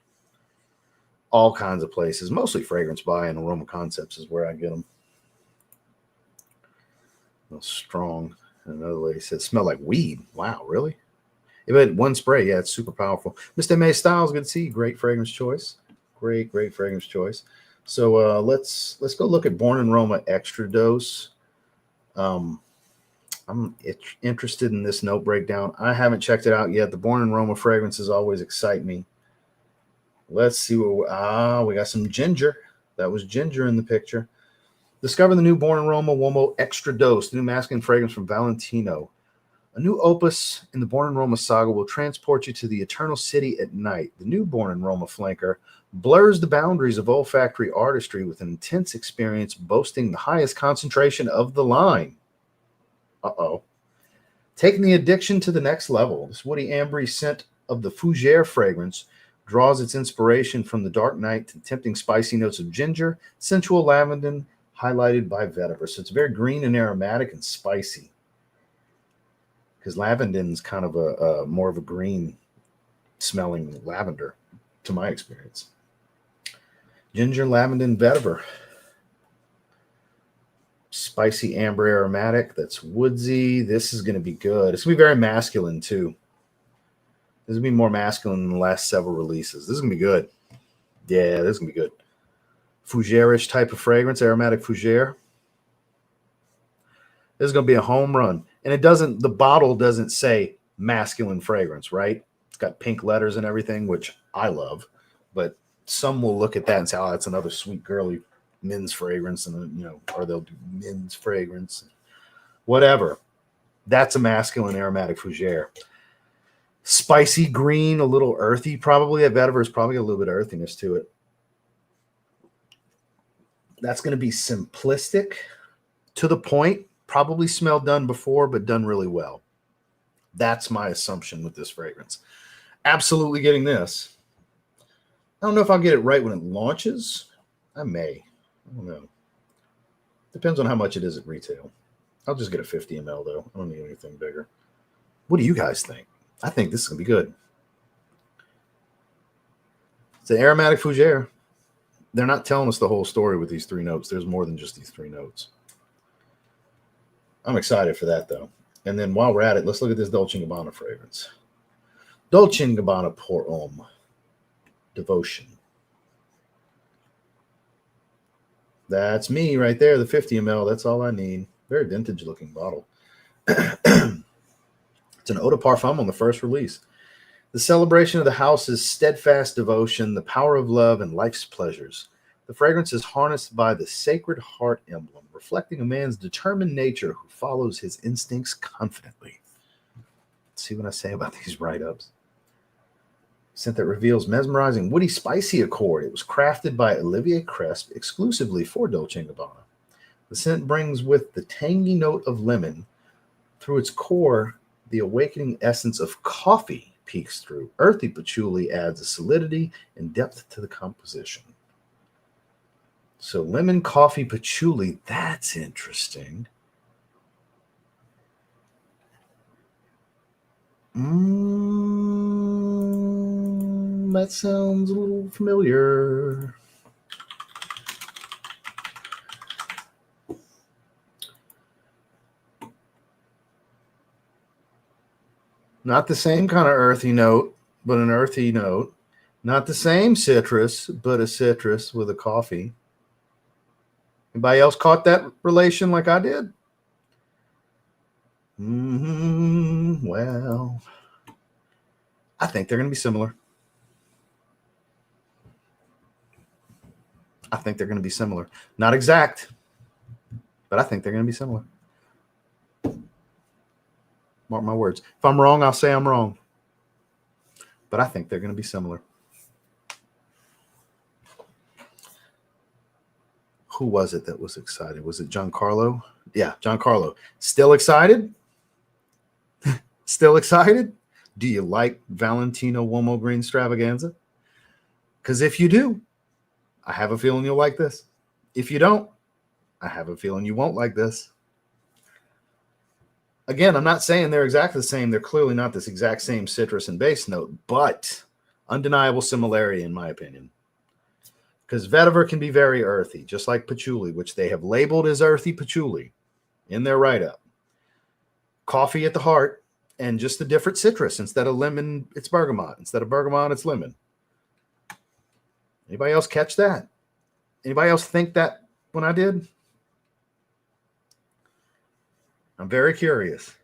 All kinds of places, mostly Fragrance Buy and Aroma Concepts is where I get them. Strong. Another lady said, smell like weed. Wow, really? If it had one spray, yeah, it's super powerful. Mr. May Styles, good to see you. Great fragrance choice. Great fragrance choice. So let's go look at Born in Roma Extradose. I'm interested in this note breakdown. I haven't checked it out yet. The Born in Roma fragrances always excite me. Let's see what we got some ginger. That was ginger in the picture. Discover the new Born in Roma Uomo Extradose, the new masculine fragrance from Valentino. A new opus in the Born in Roma saga will transport you to the eternal city at night. The new Born in Roma flanker blurs the boundaries of olfactory artistry with an intense experience boasting the highest concentration of the line. Taking the addiction to the next level, this woody ambery scent of the Fougere fragrance draws its inspiration from the dark night to tempting spicy notes of ginger, sensual lavender, highlighted by vetiver. So it's very green and aromatic and spicy. Because lavender is kind of a more of a green smelling lavender, to my experience. Ginger, lavender, and vetiver. Spicy amber aromatic. That's woodsy. This is going to be good. It's going to be very masculine too. This is going to be more masculine than the last several releases. This is going to be good. Yeah, this is going to be good. Fougere-ish type of fragrance, aromatic fougere. This is going to be a home run. And the bottle doesn't say masculine fragrance, right? It's got pink letters and everything, which I love. But some will look at that and say, oh, that's another sweet, girly men's fragrance, and or they'll do men's fragrance, whatever. That's a masculine aromatic fougere. Spicy green, a little earthy, probably. That vetiver is probably a little bit of earthiness to it. That's going to be simplistic, to the point, probably smelled done before, but done really well. That's my assumption with this fragrance. Absolutely getting this. I don't know if I'll get it right when it launches. I may. I don't know. Depends on how much it is at retail. I'll just get a 50 ml though. I don't need anything bigger. What do you guys think? I think this is going to be good. It's an aromatic fougere. They're not telling us the whole story with these 3 notes. There's more than just these 3 notes. I'm excited for that though. And then while we're at it, let's look at this Dolce & Gabbana fragrance. Dolce & Gabbana Pour Homme Devotion. That's me right there, the 50 ml. That's all I need. Very vintage looking bottle. It's an eau de parfum on the first release. The celebration of the house's steadfast devotion, the power of love, and life's pleasures. The fragrance is harnessed by the Sacred Heart emblem, reflecting a man's determined nature who follows his instincts confidently. Let's see what I say about these write-ups. Scent that reveals mesmerizing, woody, spicy accord. It was crafted by Olivier Cresp exclusively for Dolce & Gabbana. The scent brings with the tangy note of lemon. Through its core, the awakening essence of coffee peeks through. Earthy patchouli adds a solidity and depth to the composition. So lemon, coffee, patchouli, that's interesting. That sounds a little familiar. Not the same kind of earthy note, but an earthy note. Not the same citrus, but a citrus with a coffee. Anybody else caught that relation like I did? Well, I think they're going to be similar. I think they're going to be similar. Not exact, but I think they're going to be similar. Mark my words. If I'm wrong, I'll say I'm wrong. But I think they're going to be similar. Who was it that was excited? Was it Giancarlo? Yeah, Giancarlo. Still excited? Still excited? Do you like Valentino Uomo Green Stravaganza? Because if you do, I have a feeling you'll like this. If you don't, I have a feeling you won't like this. Again, I'm not saying they're exactly the same. They're clearly not this exact same citrus and base note, but undeniable similarity in my opinion. Because vetiver can be very earthy, just like patchouli, which they have labeled as earthy patchouli in their write-up. Coffee at the heart, and just a different citrus. Instead of lemon, it's bergamot. Instead of bergamot, it's lemon. Anybody else catch that? Anybody else think that when I did? I'm very curious.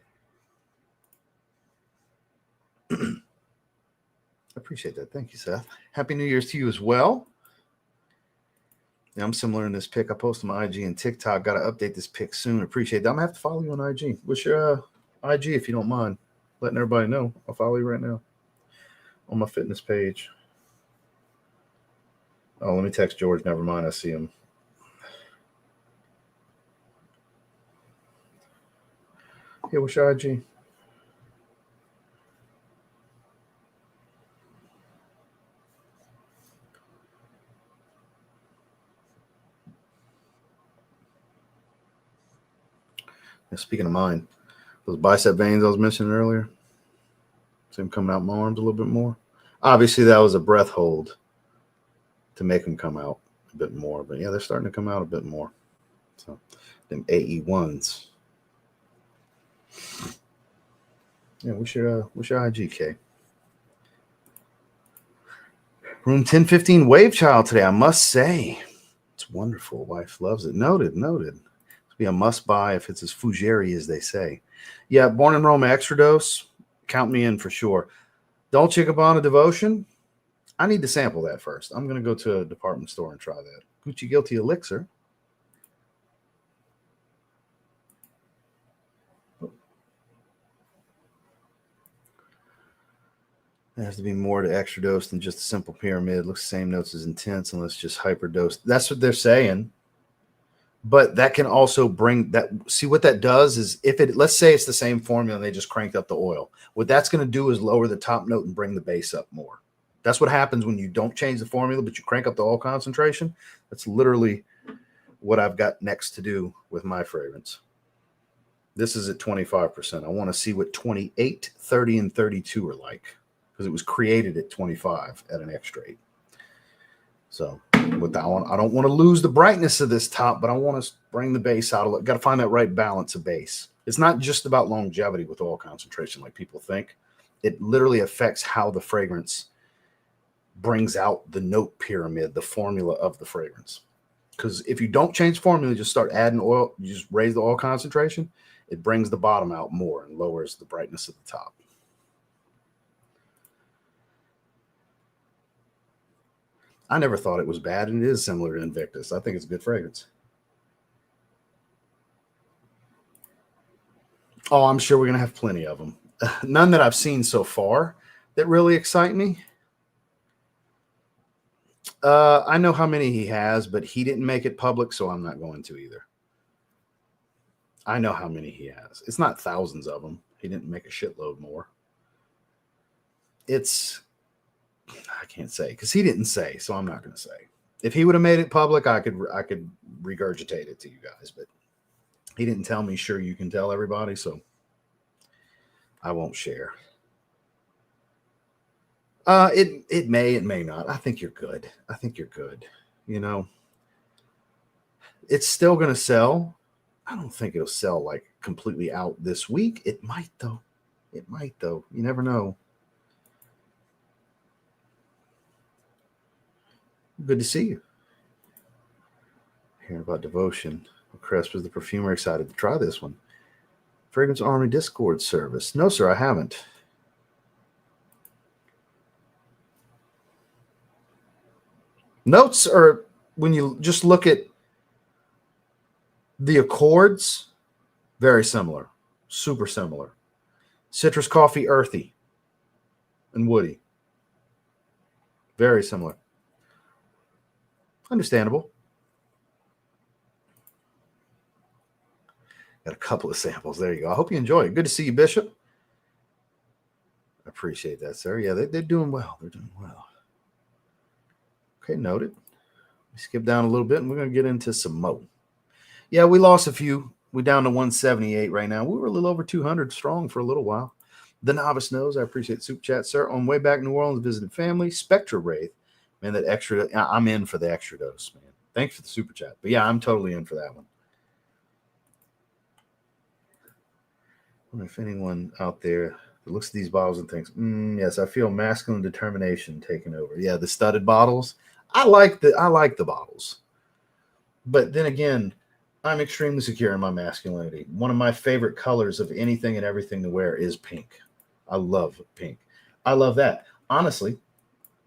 I appreciate that. Thank you, Seth. Happy New Year's to you as well. Yeah, I'm similar in this pic. I posted my IG and TikTok. Got to update this pic soon. Appreciate that. I'm going to have to follow you on IG. What's your IG, if you don't mind letting everybody know? I'll follow you right now on my fitness page. Oh, let me text George. Never mind. I see him. Yeah, what's your IG? And speaking of mine, those bicep veins I was mentioning earlier, see them coming out my arms a little bit more. Obviously, that was a breath hold to make them come out a bit more. But yeah, they're starting to come out a bit more. So them AE1s. Yeah, what's your IGK? Room 1015 Wave Child today, I must say. It's wonderful. Wife loves it. Noted. It'll be a must buy if it's as Fougere as they say. Yeah, Born in Roma Extradose. Count me in for sure. Dolce & Gabbana Devotion. I need to sample that first. I'm going to go to a department store and try that. Gucci Guilty Elixir. There has to be more to Extradose than just a simple pyramid. Looks the same notes as Intense unless just hyperdose. That's what they're saying. But that can also bring that. See what that does is if it, let's say it's the same formula and they just cranked up the oil. What that's going to do is lower the top note and bring the base up more. That's what happens when you don't change the formula, but you crank up the oil concentration. That's literally what I've got next to do with my fragrance. This is at 25%. I want to see what 28, 30, and 32 are like because it was created at 25 at an extra 8. So with that one, I don't want to lose the brightness of this top, but I want to bring the base out. Got to find that right balance of base. It's not just about longevity with oil concentration like people think. It literally affects how the fragrance brings out the note pyramid, the formula of the fragrance. Because if you don't change formula, just start adding oil, you just raise the oil concentration, it brings the bottom out more and lowers the brightness of the top. I never thought it was bad, and it is similar to Invictus. I think it's a good fragrance. Oh, I'm sure we're going to have plenty of them. None that I've seen so far that really excite me. I know how many he has, but he didn't make it public, so I'm not going to either. I know how many he has. It's not thousands of them. He didn't make a shitload more. I can't say because he didn't say, so I'm not going to say. If he would have made it public, I could regurgitate it to you guys, but he didn't tell me. Sure, you can tell everybody, so I won't share. It may not. I think you're good. I think you're good. You know, it's still going to sell. I don't think it'll sell like completely out this week. It might though. It might though. You never know. Good to see you. Hearing about Devotion. Crest was the perfumer. Excited to try this one. Fragrance Army Discord service. No, sir, I haven't. Notes are when you just look at the accords, very similar, super similar. Citrus, coffee, earthy, and woody. Very similar. Understandable. Got a couple of samples. There you go. I hope you enjoy it. Good to see you, Bishop. I appreciate that, sir. Yeah, they're doing well. They're doing well. Okay, noted. We skip down a little bit, and we're going to get into some mo. Yeah, we lost a few. We're down to 178 right now. We were a little over 200 strong for a little while. The Novice knows. I appreciate Soup Chat, sir. On way back to New Orleans, visited family. Spectra Wraith. Man, that extra. I'm in for the extra dose, man. Thanks for the Super Chat. But yeah, I'm totally in for that one. I wonder if anyone out there that looks at these bottles and thinks, yes, I feel masculine determination taking over. Yeah, the studded bottles. I like the bottles. But then again, I'm extremely secure in my masculinity. One of my favorite colors of anything and everything to wear is pink. I love pink. I love that. Honestly,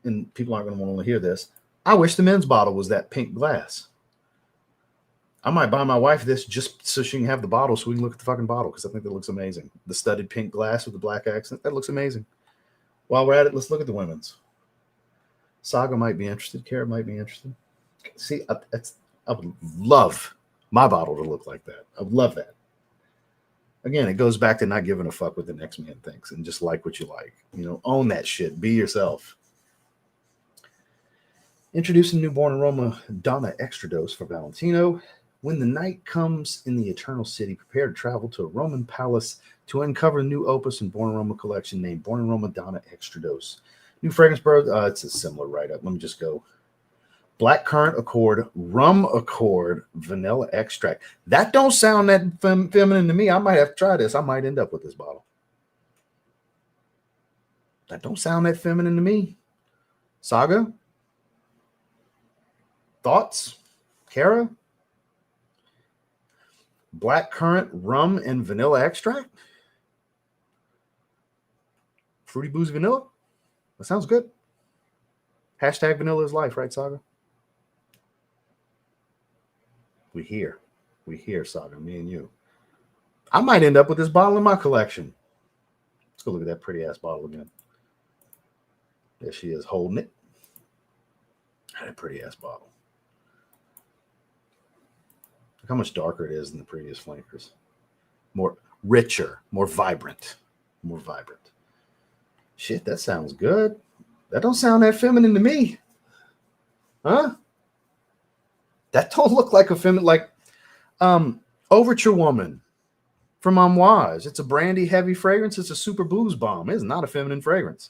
and people aren't going to want to hear this, I wish the men's bottle was that pink glass. I might buy my wife this just so she can have the bottle so we can look at the fucking bottle because I think that looks amazing. The studded pink glass with the black accent, that looks amazing. While we're at it, let's look at the women's. Saga might be interested. Kara might be interested. See, I would love my bottle to look like that. I would love that. Again, it goes back to not giving a fuck what the next man thinks and just like what you like. You know, own that shit. Be yourself. Introducing newborn Roma Donna Extradose for Valentino. When the night comes in the Eternal City, prepare to travel to a Roman palace to uncover a new opus in Born in Roma collection named Born in Roma Donna Extradose. New fragrance bird. It's a similar write-up. Let me just go. Black currant accord, rum accord, vanilla extract. That don't sound that feminine to me. I might have to try this. I might end up with this bottle. That don't sound that feminine to me. Saga? Thoughts? Kara? Black currant, rum, and vanilla extract? Fruity Booze vanilla? That sounds good. Hashtag vanilla is life, right, Saga? We hear, Saga, me and you. I might end up with this bottle in my collection. Let's go look at that pretty ass bottle again. There she is holding it. That pretty ass bottle. Look how much darker it is than the previous flankers. More richer, more vibrant. Shit, that sounds good. That don't sound that feminine to me. Huh? That don't look like a feminine, like Overture Woman from Amouage. It's a brandy heavy fragrance. It's a super booze bomb. It's not a feminine fragrance.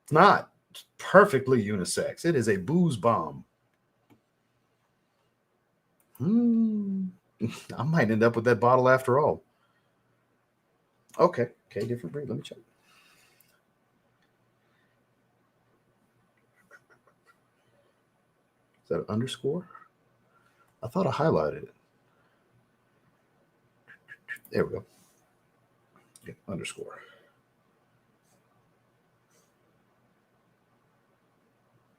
It's not. It's perfectly unisex. It is a booze bomb. I might end up with that bottle after all. Okay, different breed. Let me check. Is that an underscore? I thought I highlighted it. There we go. Yeah, underscore.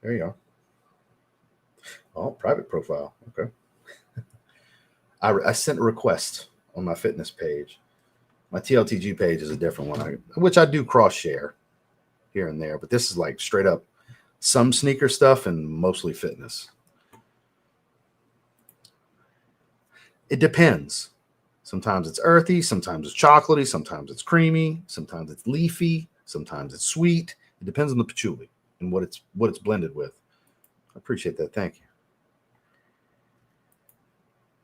There you are. Oh, private profile. Okay. I sent a request on my fitness page. My TLTG page is a different one, which I do cross share here and there, but this is like straight up some sneaker stuff and mostly fitness. It depends. Sometimes it's earthy, sometimes it's chocolatey, sometimes it's creamy, sometimes it's leafy, sometimes it's sweet. It depends on the patchouli and what it's blended with. I appreciate that. Thank you.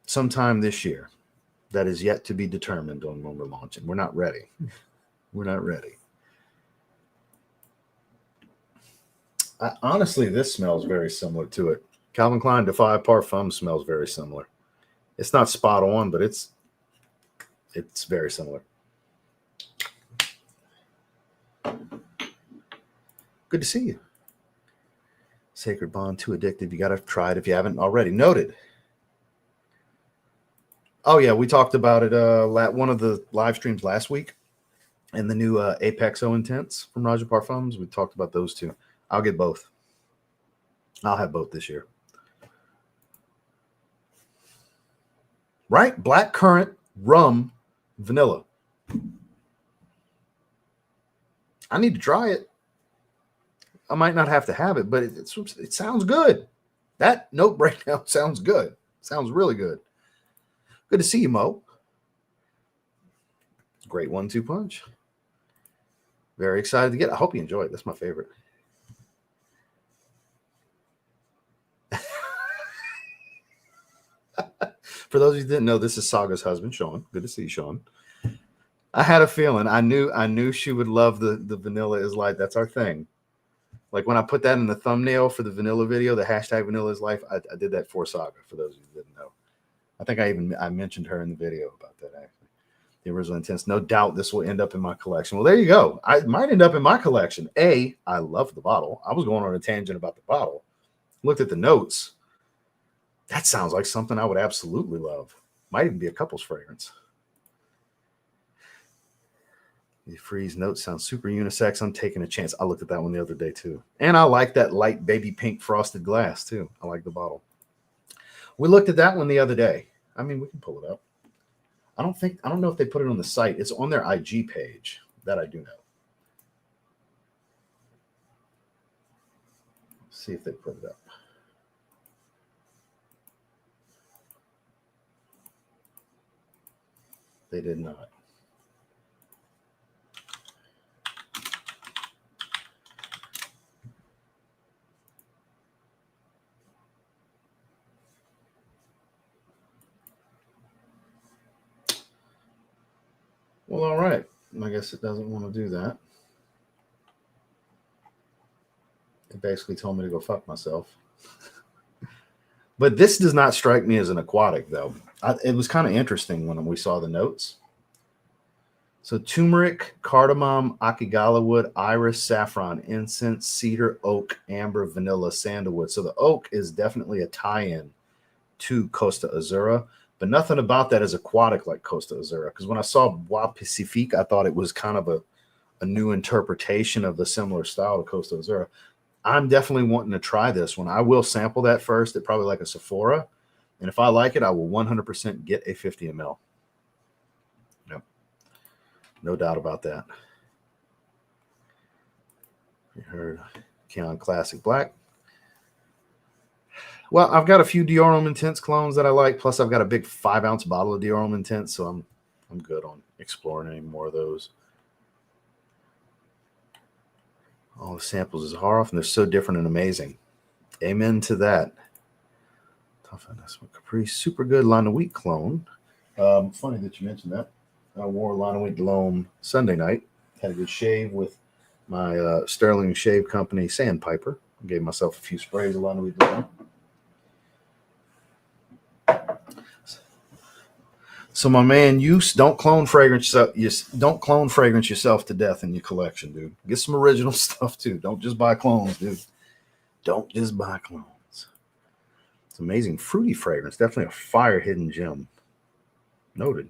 Sometime this year. That is yet to be determined on when we're launching. We're not ready. We're not ready. Honestly, this smells very similar to it. Calvin Klein Defy Parfum smells very similar. It's not spot on, but it's very similar. Good to see you. Sacred Bond, too addictive. You got to try it if you haven't already. Noted. Oh, yeah, we talked about it one of the live streams last week. And the new Apex O Intense from Raja Parfums. We talked about those two. I'll get both. I'll have both this year. Right? Black currant, rum, vanilla. I need to try it. I might not have to have it, but it sounds good. That note breakdown sounds good. Sounds really good. Good to see you, Mo. Great 1-2 punch. Very excited to get it. I hope you enjoy it. That's my favorite. For those of you who didn't know, this is Saga's husband, Sean. Good to see you, Sean. I had a feeling. I knew she would love the Vanilla is Life. That's our thing. Like when I put that in the thumbnail for the vanilla video, the hashtag Vanilla is Life, I did that for Saga, for those of you who didn't know. I think I mentioned her in the video about that, actually. The original Intense. No doubt this will end up in my collection. Well, there you go. I might end up in my collection. I love the bottle. I was going on a tangent about the bottle. Looked at the notes. That sounds like something I would absolutely love. Might even be a couple's fragrance. The Freeze note sounds super unisex. I'm taking a chance. I looked at that one the other day, too. And I like that light baby pink frosted glass, too. I like the bottle. We looked at that one the other day. I mean, we can pull it up. I don't know if they put it on the site. It's on their IG page. That I do know. Let's see if they put it up. They did not. Well, all right. I guess it doesn't want to do that. It basically told me to go fuck myself. But this does not strike me as an aquatic, though. It was kind of interesting when we saw the notes. So turmeric, cardamom, akigala wood, iris, saffron, incense, cedar, oak, amber, vanilla, sandalwood. So the oak is definitely a tie-in to Costa Azura, but nothing about that is aquatic like Costa Azura. Because when I saw Bois Pacifique, I thought it was kind of a new interpretation of the similar style to Costa Azura. I'm definitely wanting to try this one. I will sample that first at probably like a Sephora. And if I like it, I will 100% get a 50 ml. Yep. No doubt about that. You heard Keon Classic Black. Well, I've got a few Dior Homme Intense clones that I like. Plus, I've got a big 5-ounce bottle of Dior Homme Intense, so I'm good on exploring any more of those. All the samples is Haroff, and they're so different and amazing. Amen to that. Toughness with Capri, super good Lana Wheat clone. Funny that you mentioned that. I wore Lana Wheat Loam Sunday night. Had a good shave with my Sterling Shave Company Sandpiper. Gave myself a few sprays of Lana Wheat Loam. So my man, don't clone fragrance yourself to death in your collection, dude. Get some original stuff too. Don't just buy clones, dude. Don't just buy clones. It's amazing fruity fragrance. Definitely a fire hidden gem. Noted.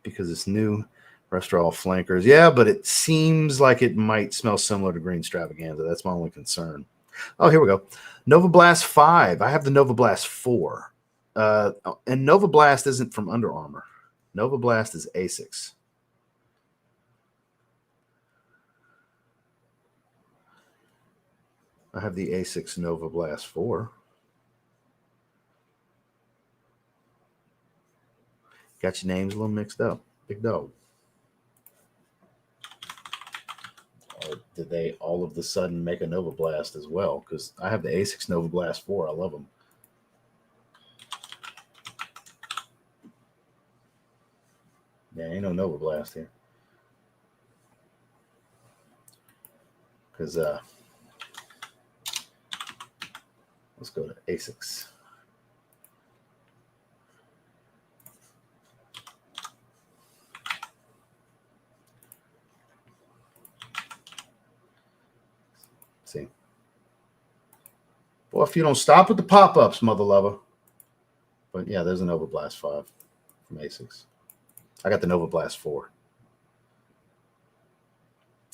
Because it's new. Restaurant flankers. Yeah, but it seems like it might smell similar to Green Extravaganza. That's my only concern. Oh, here we go. Nova Blast 5. I have the Nova Blast 4. And Nova Blast isn't from Under Armour. Nova Blast is Asics. I have the Asics Nova Blast 4. Got your names a little mixed up. Big dog. Or did they all of the sudden make a Nova Blast as well? Because I have the Asics Nova Blast 4. I love them. Yeah, ain't no Nova Blast here. Because let's go to Asics. See. Well, if you don't stop with the pop-ups, mother lover. But yeah, there's a Nova Blast 5 from Asics. I got the Nova Blast 4.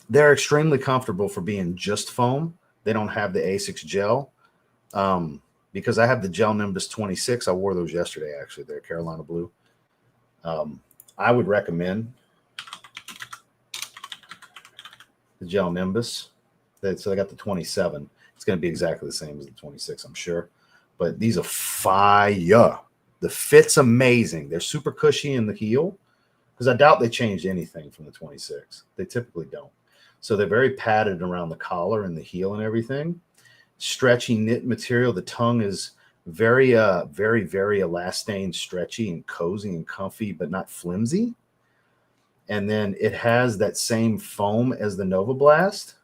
They're extremely comfortable for being just foam. They don't have the Asics gel. Because I have the Gel Nimbus 26. I wore those yesterday, actually. They're Carolina Blue. I would recommend the Gel Nimbus. So I got the 27. It's going to be exactly the same as the 26, I'm sure. But these are fire. The fit's amazing. They're super cushy in the heel, because I doubt they changed anything from the 26. They typically don't. So they're very padded around the collar and the heel and everything. Stretchy knit material. The tongue is very, very, very elastane, stretchy and cozy and comfy, but not flimsy. And then it has that same foam as the Nova Blast,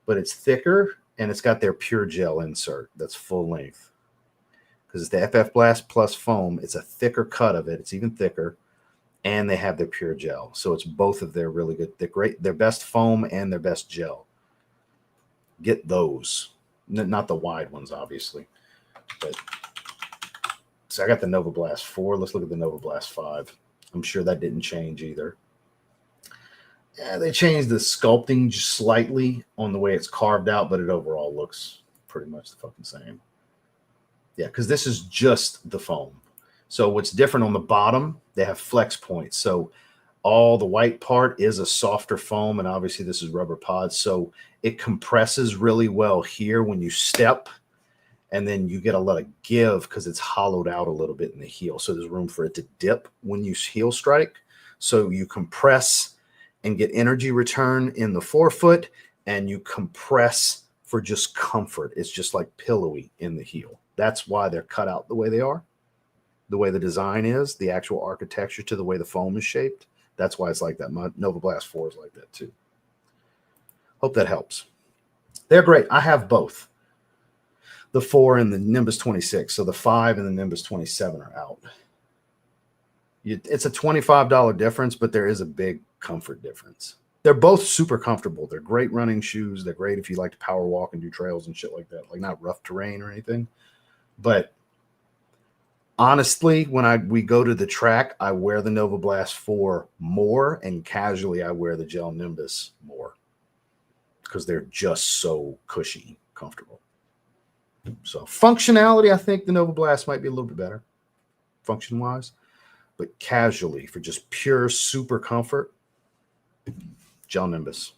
but it's thicker, and it's got their pure gel insert that's full length. Because it's the FF Blast plus foam. It's a thicker cut of it. It's even thicker. And they have their pure gel. So it's both of their really good. They're great. Their best foam and their best gel. Get those. Not the wide ones, obviously. But so I got the Nova Blast 4. Let's look at the Nova Blast 5. I'm sure that didn't change either. Yeah, they changed the sculpting just slightly on the way it's carved out, but it overall looks pretty much the fucking same. Yeah, because this is just the foam. So what's different on the bottom, they have flex points. So all the white part is a softer foam, and obviously this is rubber pods. So it compresses really well here when you step, and then you get a lot of give because it's hollowed out a little bit in the heel. So there's room for it to dip when you heel strike. So you compress and get energy return in the forefoot, and you compress for just comfort. It's just like pillowy in the heel. That's why they're cut out the way they are. The way the design is, the actual architecture to the way the foam is shaped. That's why it's like that. My Nova Blast 4 is like that too. Hope that helps. They're great. I have both. The 4 and the Nimbus 26. So the 5 and the Nimbus 27 are out. It's a $25 difference, but there is a big comfort difference. They're both super comfortable. They're great running shoes. They're great if you like to power walk and do trails and shit like that. Like not rough terrain or anything. But honestly, when we go to the track, I wear the Nova Blast 4 more, and casually I wear the Gel Nimbus more because they're just so cushy, comfortable. So functionality, I think the Nova Blast might be a little bit better function-wise, but casually for just pure super comfort, Gel Nimbus.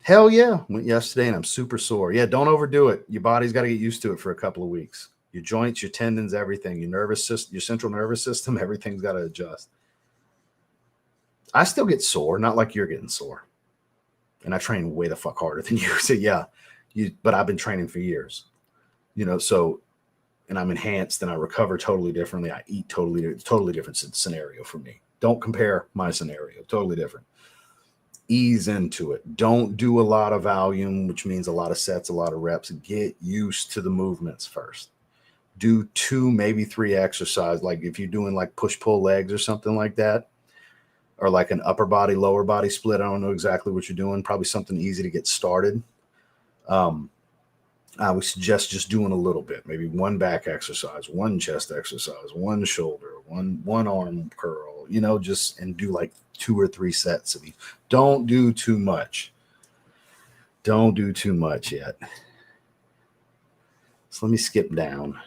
Hell yeah. Went yesterday and I'm super sore. Yeah, don't overdo it. Your body's got to get used to it for a couple of weeks. Your joints, your tendons, everything, your nervous system, your central nervous system, everything's got to adjust. I still get sore, not like you're getting sore. And I train way the fuck harder than you. So yeah, but I've been training for years. So, and I'm enhanced and I recover totally differently. I eat totally different scenario for me. Don't compare my scenario. Totally different. Ease into it. Don't do a lot of volume, which means a lot of sets, a lot of reps. Get used to the movements first. Do 2, maybe 3 exercises. Like if you're doing like push-pull legs or something like that, or like an upper body, lower body split. I don't know exactly what you're doing. Probably something easy to get started. I would suggest just doing a little bit, maybe one back exercise, one chest exercise, one shoulder, one arm curl, you know, just and do like 2 or 3 sets of these. Don't do too much. Don't do too much yet. So let me skip down.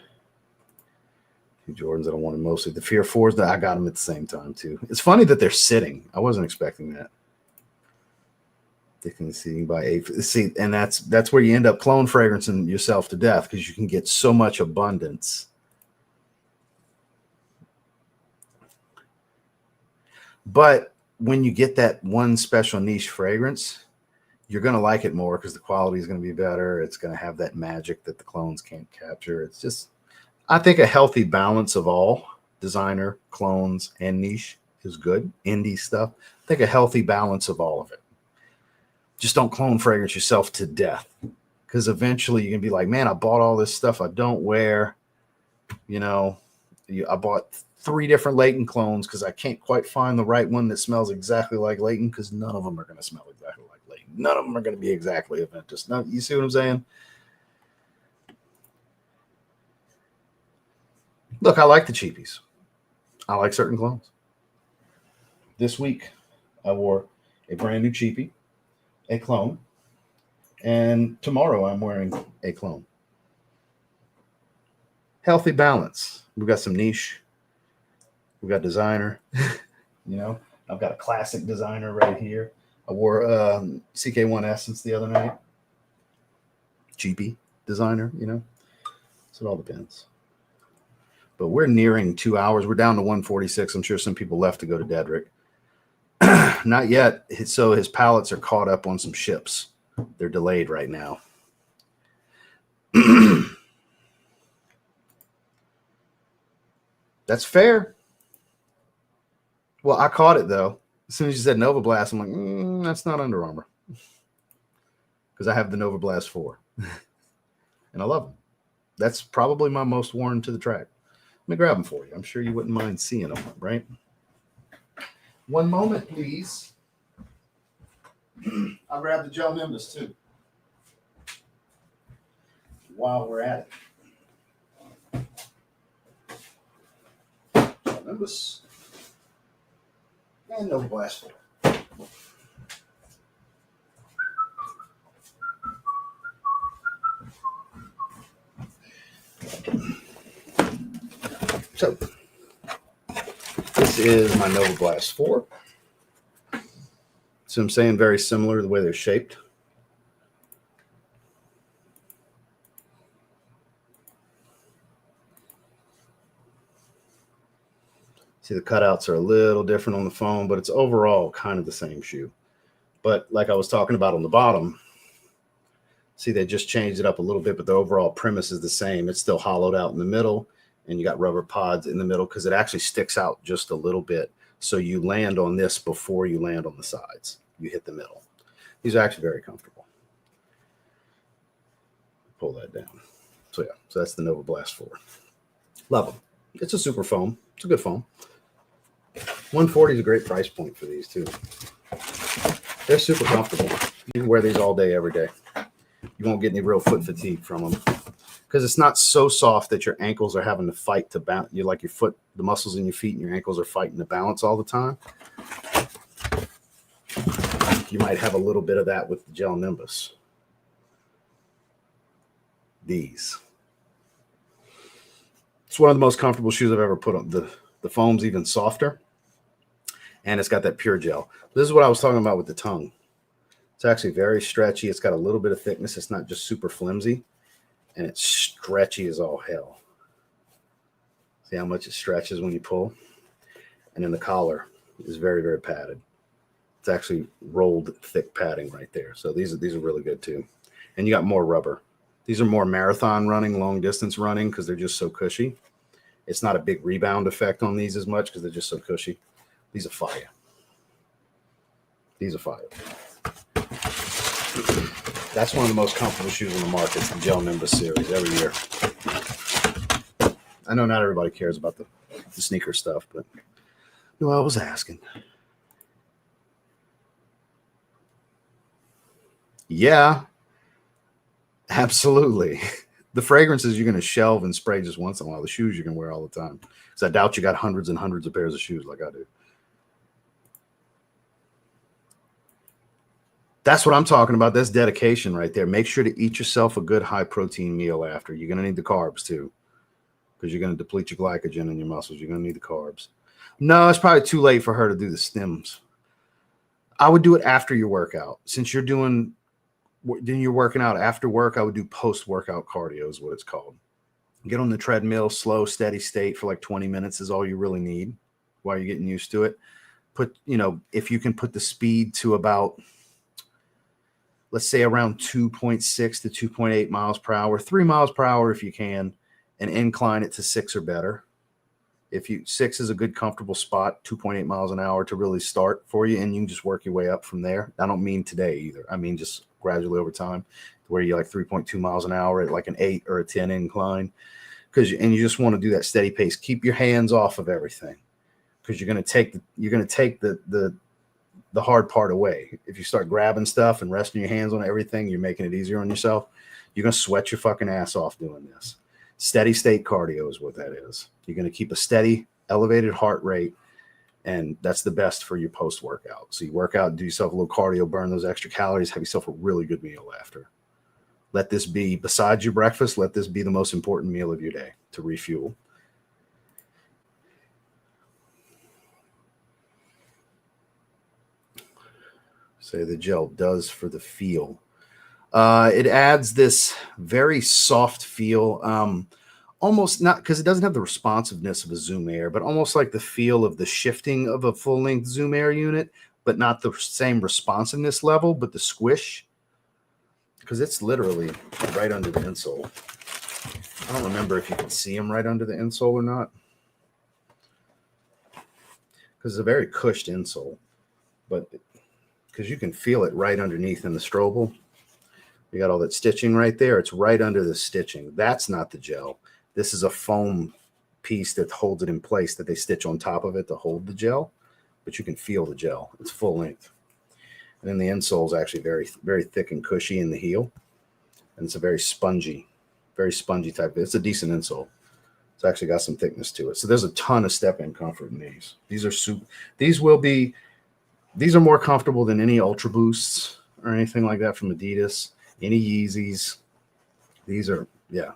Two Jordans that I wanted mostly. The Fear 4s that I got them at the same time too. It's funny that they're sitting. I wasn't expecting that. They can see by 8. See, and that's where you end up clone fragrancing yourself to death because you can get so much abundance. But when you get that one special niche fragrance, you're going to like it more because the quality is going to be better. It's going to have that magic that the clones can't capture. It's just, I think, a healthy balance of all designer, clones, and niche is good. Indie stuff. I think a healthy balance of all of it. Just don't clone fragrance yourself to death because eventually you're going to be like, man, I bought all this stuff I don't wear. You know, I bought 3 different Layton clones because I can't quite find the right one that smells exactly like Layton because none of them are going to smell exactly like Layton. None of them are going to be exactly Aventus. Now, you see what I'm saying? Look, I like the cheapies. I like certain clones. This week, I wore a brand new cheapie, a clone, and tomorrow I'm wearing a clone. Healthy balance. We've got some niche. We've got designer. You know, I've got a classic designer right here. I wore CK1 Essence the other night. Cheapy designer, you know. So it all depends. But we're nearing 2 hours. We're down to 146. I'm sure some people left to go to Dedrick. Not yet. So his pallets are caught up on some ships. They're delayed right now. That's fair. Well, I caught it, though. As soon as you said Nova Blast, I'm like, that's not Under Armour. Because I have the Nova Blast 4. And I love them. That's probably my most worn to the track. Let me grab them for you. I'm sure you wouldn't mind seeing them, right? One moment, please. I'll grab the gel Nimbus, too. While we're at it. Gel Nimbus. And Nova Blast 4. So, this is my Nova Blast 4. So I'm saying very similar to the way they're shaped. See, the cutouts are a little different on the foam, but it's overall kind of the same shoe. But like I was talking about on the bottom, see, they just changed it up a little bit, but the overall premise is the same. It's still hollowed out in the middle, and you got rubber pods in the middle because it actually sticks out just a little bit. So you land on this before you land on the sides. You hit the middle. These are actually very comfortable. Pull that down. So yeah, so that's the Nova Blast 4. Love them. It's a super foam. It's a good foam. 140 is a great price point for these too. They're super comfortable. You can wear these all day, every day. You won't get any real foot fatigue from them because it's not so soft that your ankles are having to fight to balance. You like your foot, the muscles in your feet and your ankles are fighting to balance all the time. You might have a little bit of that with the Gel Nimbus. These. It's one of the most comfortable shoes I've ever put on. The foam's even softer. And it's got that pure gel. This is what I was talking about with the tongue. It's actually very stretchy. It's got a little bit of thickness. It's not just super flimsy. And it's stretchy as all hell. See how much it stretches when you pull? And then the collar is very, very padded. It's actually rolled thick padding right there. So these are really good too. And you got more rubber. These are more marathon running, long distance running because they're just so cushy. It's not a big rebound effect on these as much because they're just so cushy. These are fire. These are fire. That's one of the most comfortable shoes on the market, the Gel Nimbus series every year. I know not everybody cares about the sneaker stuff, but no, I was asking. Yeah. Absolutely. The fragrances you're going to shelve and spray just once in a while. The shoes you can wear all the time. Because I doubt you got hundreds and hundreds of pairs of shoes like I do. That's what I'm talking about. That's dedication right there. Make sure to eat yourself a good high protein meal after. You're going to need the carbs too, because you're going to deplete your glycogen in your muscles. You're going to need the carbs. No, it's probably too late for her to do the stims. I would do it after your workout. Since you're working out after work, I would do post-workout cardio is what it's called. Get on the treadmill, slow, steady state for like 20 minutes is all you really need while you're getting used to it. If you can put the speed to about, let's say around 2.6 to 2.8 miles per hour, 3 miles per hour if you can, and incline it to 6 or better. 6 is a good comfortable spot, 2.8 miles an hour to really start for you, and you can just work your way up from there. I don't mean today either. I mean just gradually over time, where you're like 3.2 miles an hour at like an 8 or a 10 incline, and you just want to do that steady pace. Keep your hands off of everything, because you're going to take the hard part away. If you start grabbing stuff and resting your hands on everything, you're making it easier on yourself. You're going to sweat your fucking ass off doing this. Steady state cardio is what that is. You're going to keep a steady, elevated heart rate, and that's the best for your post-workout. So you work out, do yourself a little cardio, burn those extra calories, have yourself a really good meal after. Let this be, besides your breakfast, let this be the most important meal of your day to refuel. Say the gel does for the feel. It adds this very soft feel, almost not, because it doesn't have the responsiveness of a Zoom Air, but almost like the feel of the shifting of a full-length Zoom Air unit, but not the same responsiveness level, but the squish, because it's literally right under the insole. I don't remember if you can see them right under the insole or not, because it's a very cushed insole, but because you can feel it right underneath in the strobel. You got all that stitching right there. It's right under the stitching. That's not the gel. This is a foam piece that holds it in place that they stitch on top of it to hold the gel, but you can feel the gel. It's full length. And then the insole is actually very, very thick and cushy in the heel. And it's a very spongy type. It's a decent insole. It's actually got some thickness to it. So there's a ton of step-in comfort in these. These are more comfortable than any Ultra Boosts or anything like that from Adidas. Any Yeezys. These are, yeah.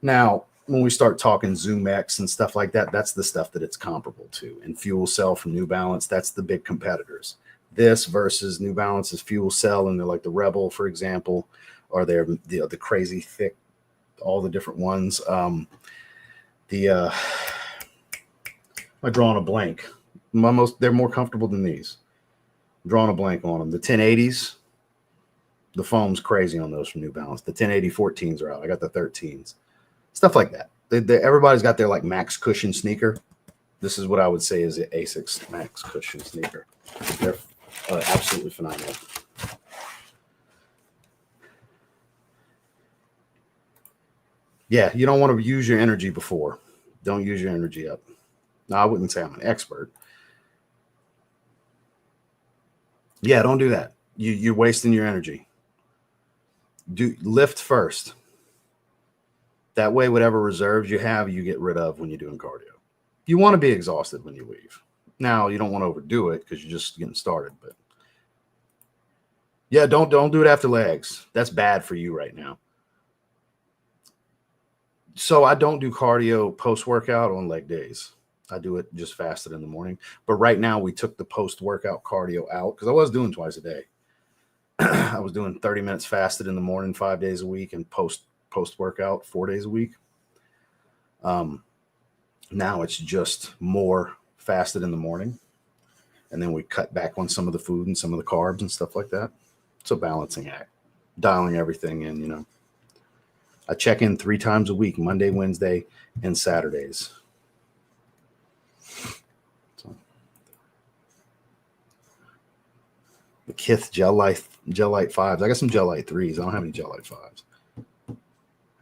Now, when we start talking Zoom X and stuff like that, that's the stuff that it's comparable to. And Fuel Cell from New Balance, that's the big competitors. This versus New Balance's Fuel Cell, and they're like the Rebel, for example, or they're the crazy thick, all the different ones. I'm drawing a blank. They're more comfortable than these. I'm drawing a blank on them. The 1080s. The foam's crazy on those from New Balance. The 1080 14s are out. I got the 13s. Stuff like that. Everybody's got their like max cushion sneaker. This is what I would say is the Asics max cushion sneaker. They're absolutely phenomenal. Yeah, you don't want to use your energy before. Don't use your energy up. No, I wouldn't say I'm an expert. Yeah, don't do that. You're wasting your energy. Lift first. That way, whatever reserves you have, you get rid of when you're doing cardio. You want to be exhausted when you leave. Now, you don't want to overdo it because you're just getting started. But yeah, don't do it after legs. That's bad for you right now. So I don't do cardio post-workout on leg days. I do it just fasted in the morning. But right now, we took the post-workout cardio out because I was doing twice a day. I was doing 30 minutes fasted in the morning 5 days a week and post-workout 4 days a week. Now it's just more fasted in the morning. And then we cut back on some of the food and some of the carbs and stuff like that. It's a balancing act, dialing everything in, you know. I check in 3 times a week, Monday, Wednesday, and Saturdays. The Kith Gel Light 5s. I got some Gel Light 3s. I don't have any Gel Light 5s. I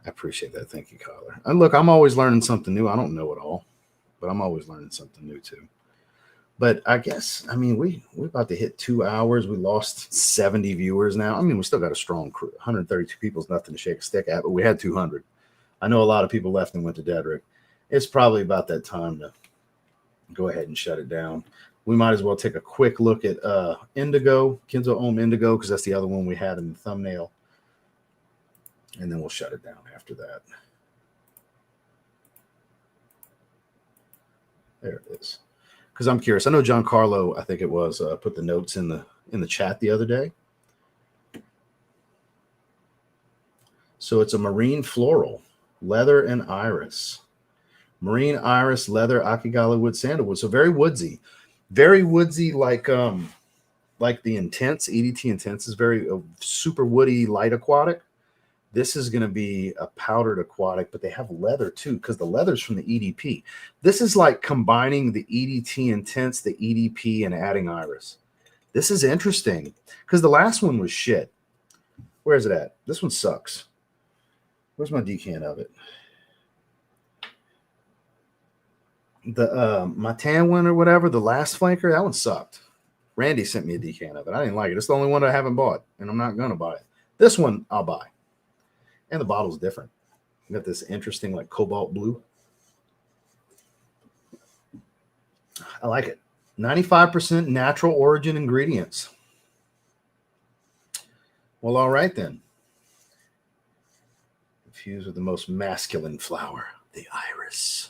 appreciate that. Thank you, Kyler. And look, I'm always learning something new. I don't know it all, but I'm always learning something new too. But I guess, I mean, we're about to hit 2 hours. We lost 70 viewers now. I mean, we still got a strong crew. 132 people is nothing to shake a stick at, but we had 200. I know a lot of people left and went to Dedrick. It's probably about that time to go ahead and shut it down. We might as well take a quick look at Indigo, Kenzo Homme Indigo, because that's the other one we had in the thumbnail. And then we'll shut it down after that. There it is. Because I'm curious. I know John Carlo, I think it was, put the notes in the chat the other day. So it's a marine floral, leather and iris. Marine iris, leather, akigala wood, sandalwood. So very woodsy like the Intense. EDT Intense is very super woody, light aquatic. This is going to be a powdered aquatic, but they have leather too, because the leather's from the EDP. This is like combining the EDT Intense, the EDP, and adding iris. This is interesting because the last one was shit. Where is it at? This one sucks. Where's my decan of it? My tan one or whatever, the last flanker, that one sucked. Randy sent me a decan of it. I didn't like it. It's the only one I haven't bought, and I'm not going to buy it. This one I'll buy. And the bottle's different. You got this interesting like cobalt blue. I like it. 95% natural origin ingredients. Well, all right then. Infused with the most masculine flower, the iris.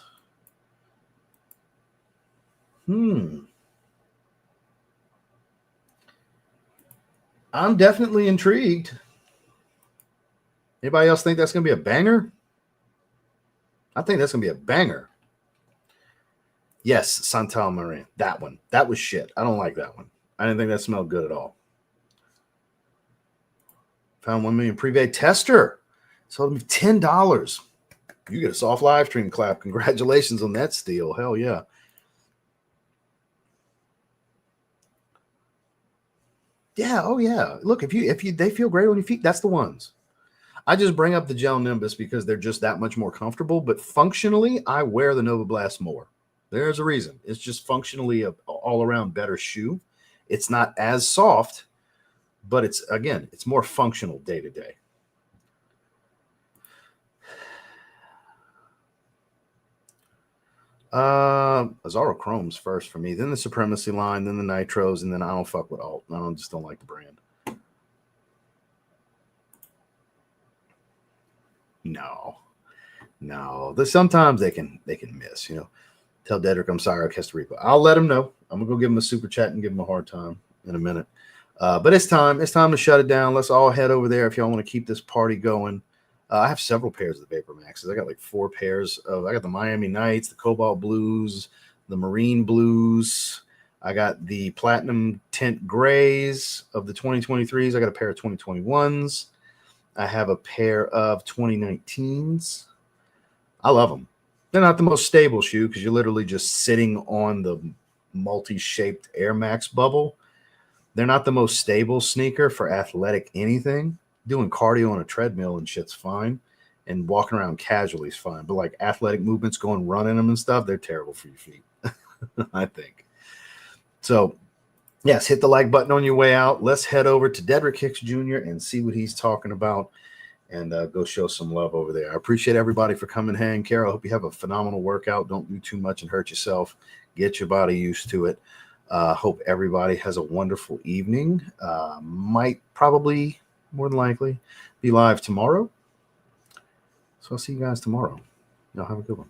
I'm definitely intrigued. Anybody else think that's going to be a banger? I think that's going to be a banger. Yes, Santal Marin. That one. That was shit. I don't like that one. I didn't think that smelled good at all. Found 1 million Privé tester. Sold me $10. You get a soft live stream clap. Congratulations on that steal. Hell yeah. Yeah, oh yeah. Look, if you they feel great on your feet, that's the ones. I just bring up the Gel Nimbus because they're just that much more comfortable, but functionally, I wear the Nova Blast more. There's a reason. It's just functionally a all-around better shoe. It's not as soft, but it's more functional day to day. Azaro Chrome's first for me, then the Supremacy line, then the Nitros, and then I don't fuck with Alt. I just don't like the brand. No. Sometimes they can miss, Tell Dedrick I'm sorry I kissed Rico. I'll let him know. I'm gonna go give him a super chat and give him a hard time in a minute. But it's time to shut it down. Let's all head over there if y'all want to keep this party going. I have several pairs of the Vapor Maxes. I got like 4 pairs of. I got the Miami Nights, the Cobalt Blues, the Marine Blues. I got the Platinum Tint Grays of the 2023s. I got a pair of 2021s. I have a pair of 2019s. I love them. They're not the most stable shoe because you're literally just sitting on the multi-shaped Air Max bubble. They're not the most stable sneaker for athletic anything. Doing cardio on a treadmill and shit's fine. And walking around casually is fine. But like athletic movements, going running them and stuff, they're terrible for your feet, I think. So, yes, hit the like button on your way out. Let's head over to Dedrick Hicks Jr. and see what he's talking about and go show some love over there. I appreciate everybody for coming hang. Carol, I hope you have a phenomenal workout. Don't do too much and hurt yourself. Get your body used to it. Hope everybody has a wonderful evening. Might probably, more than likely, be live tomorrow. So I'll see you guys tomorrow. Y'all have a good one.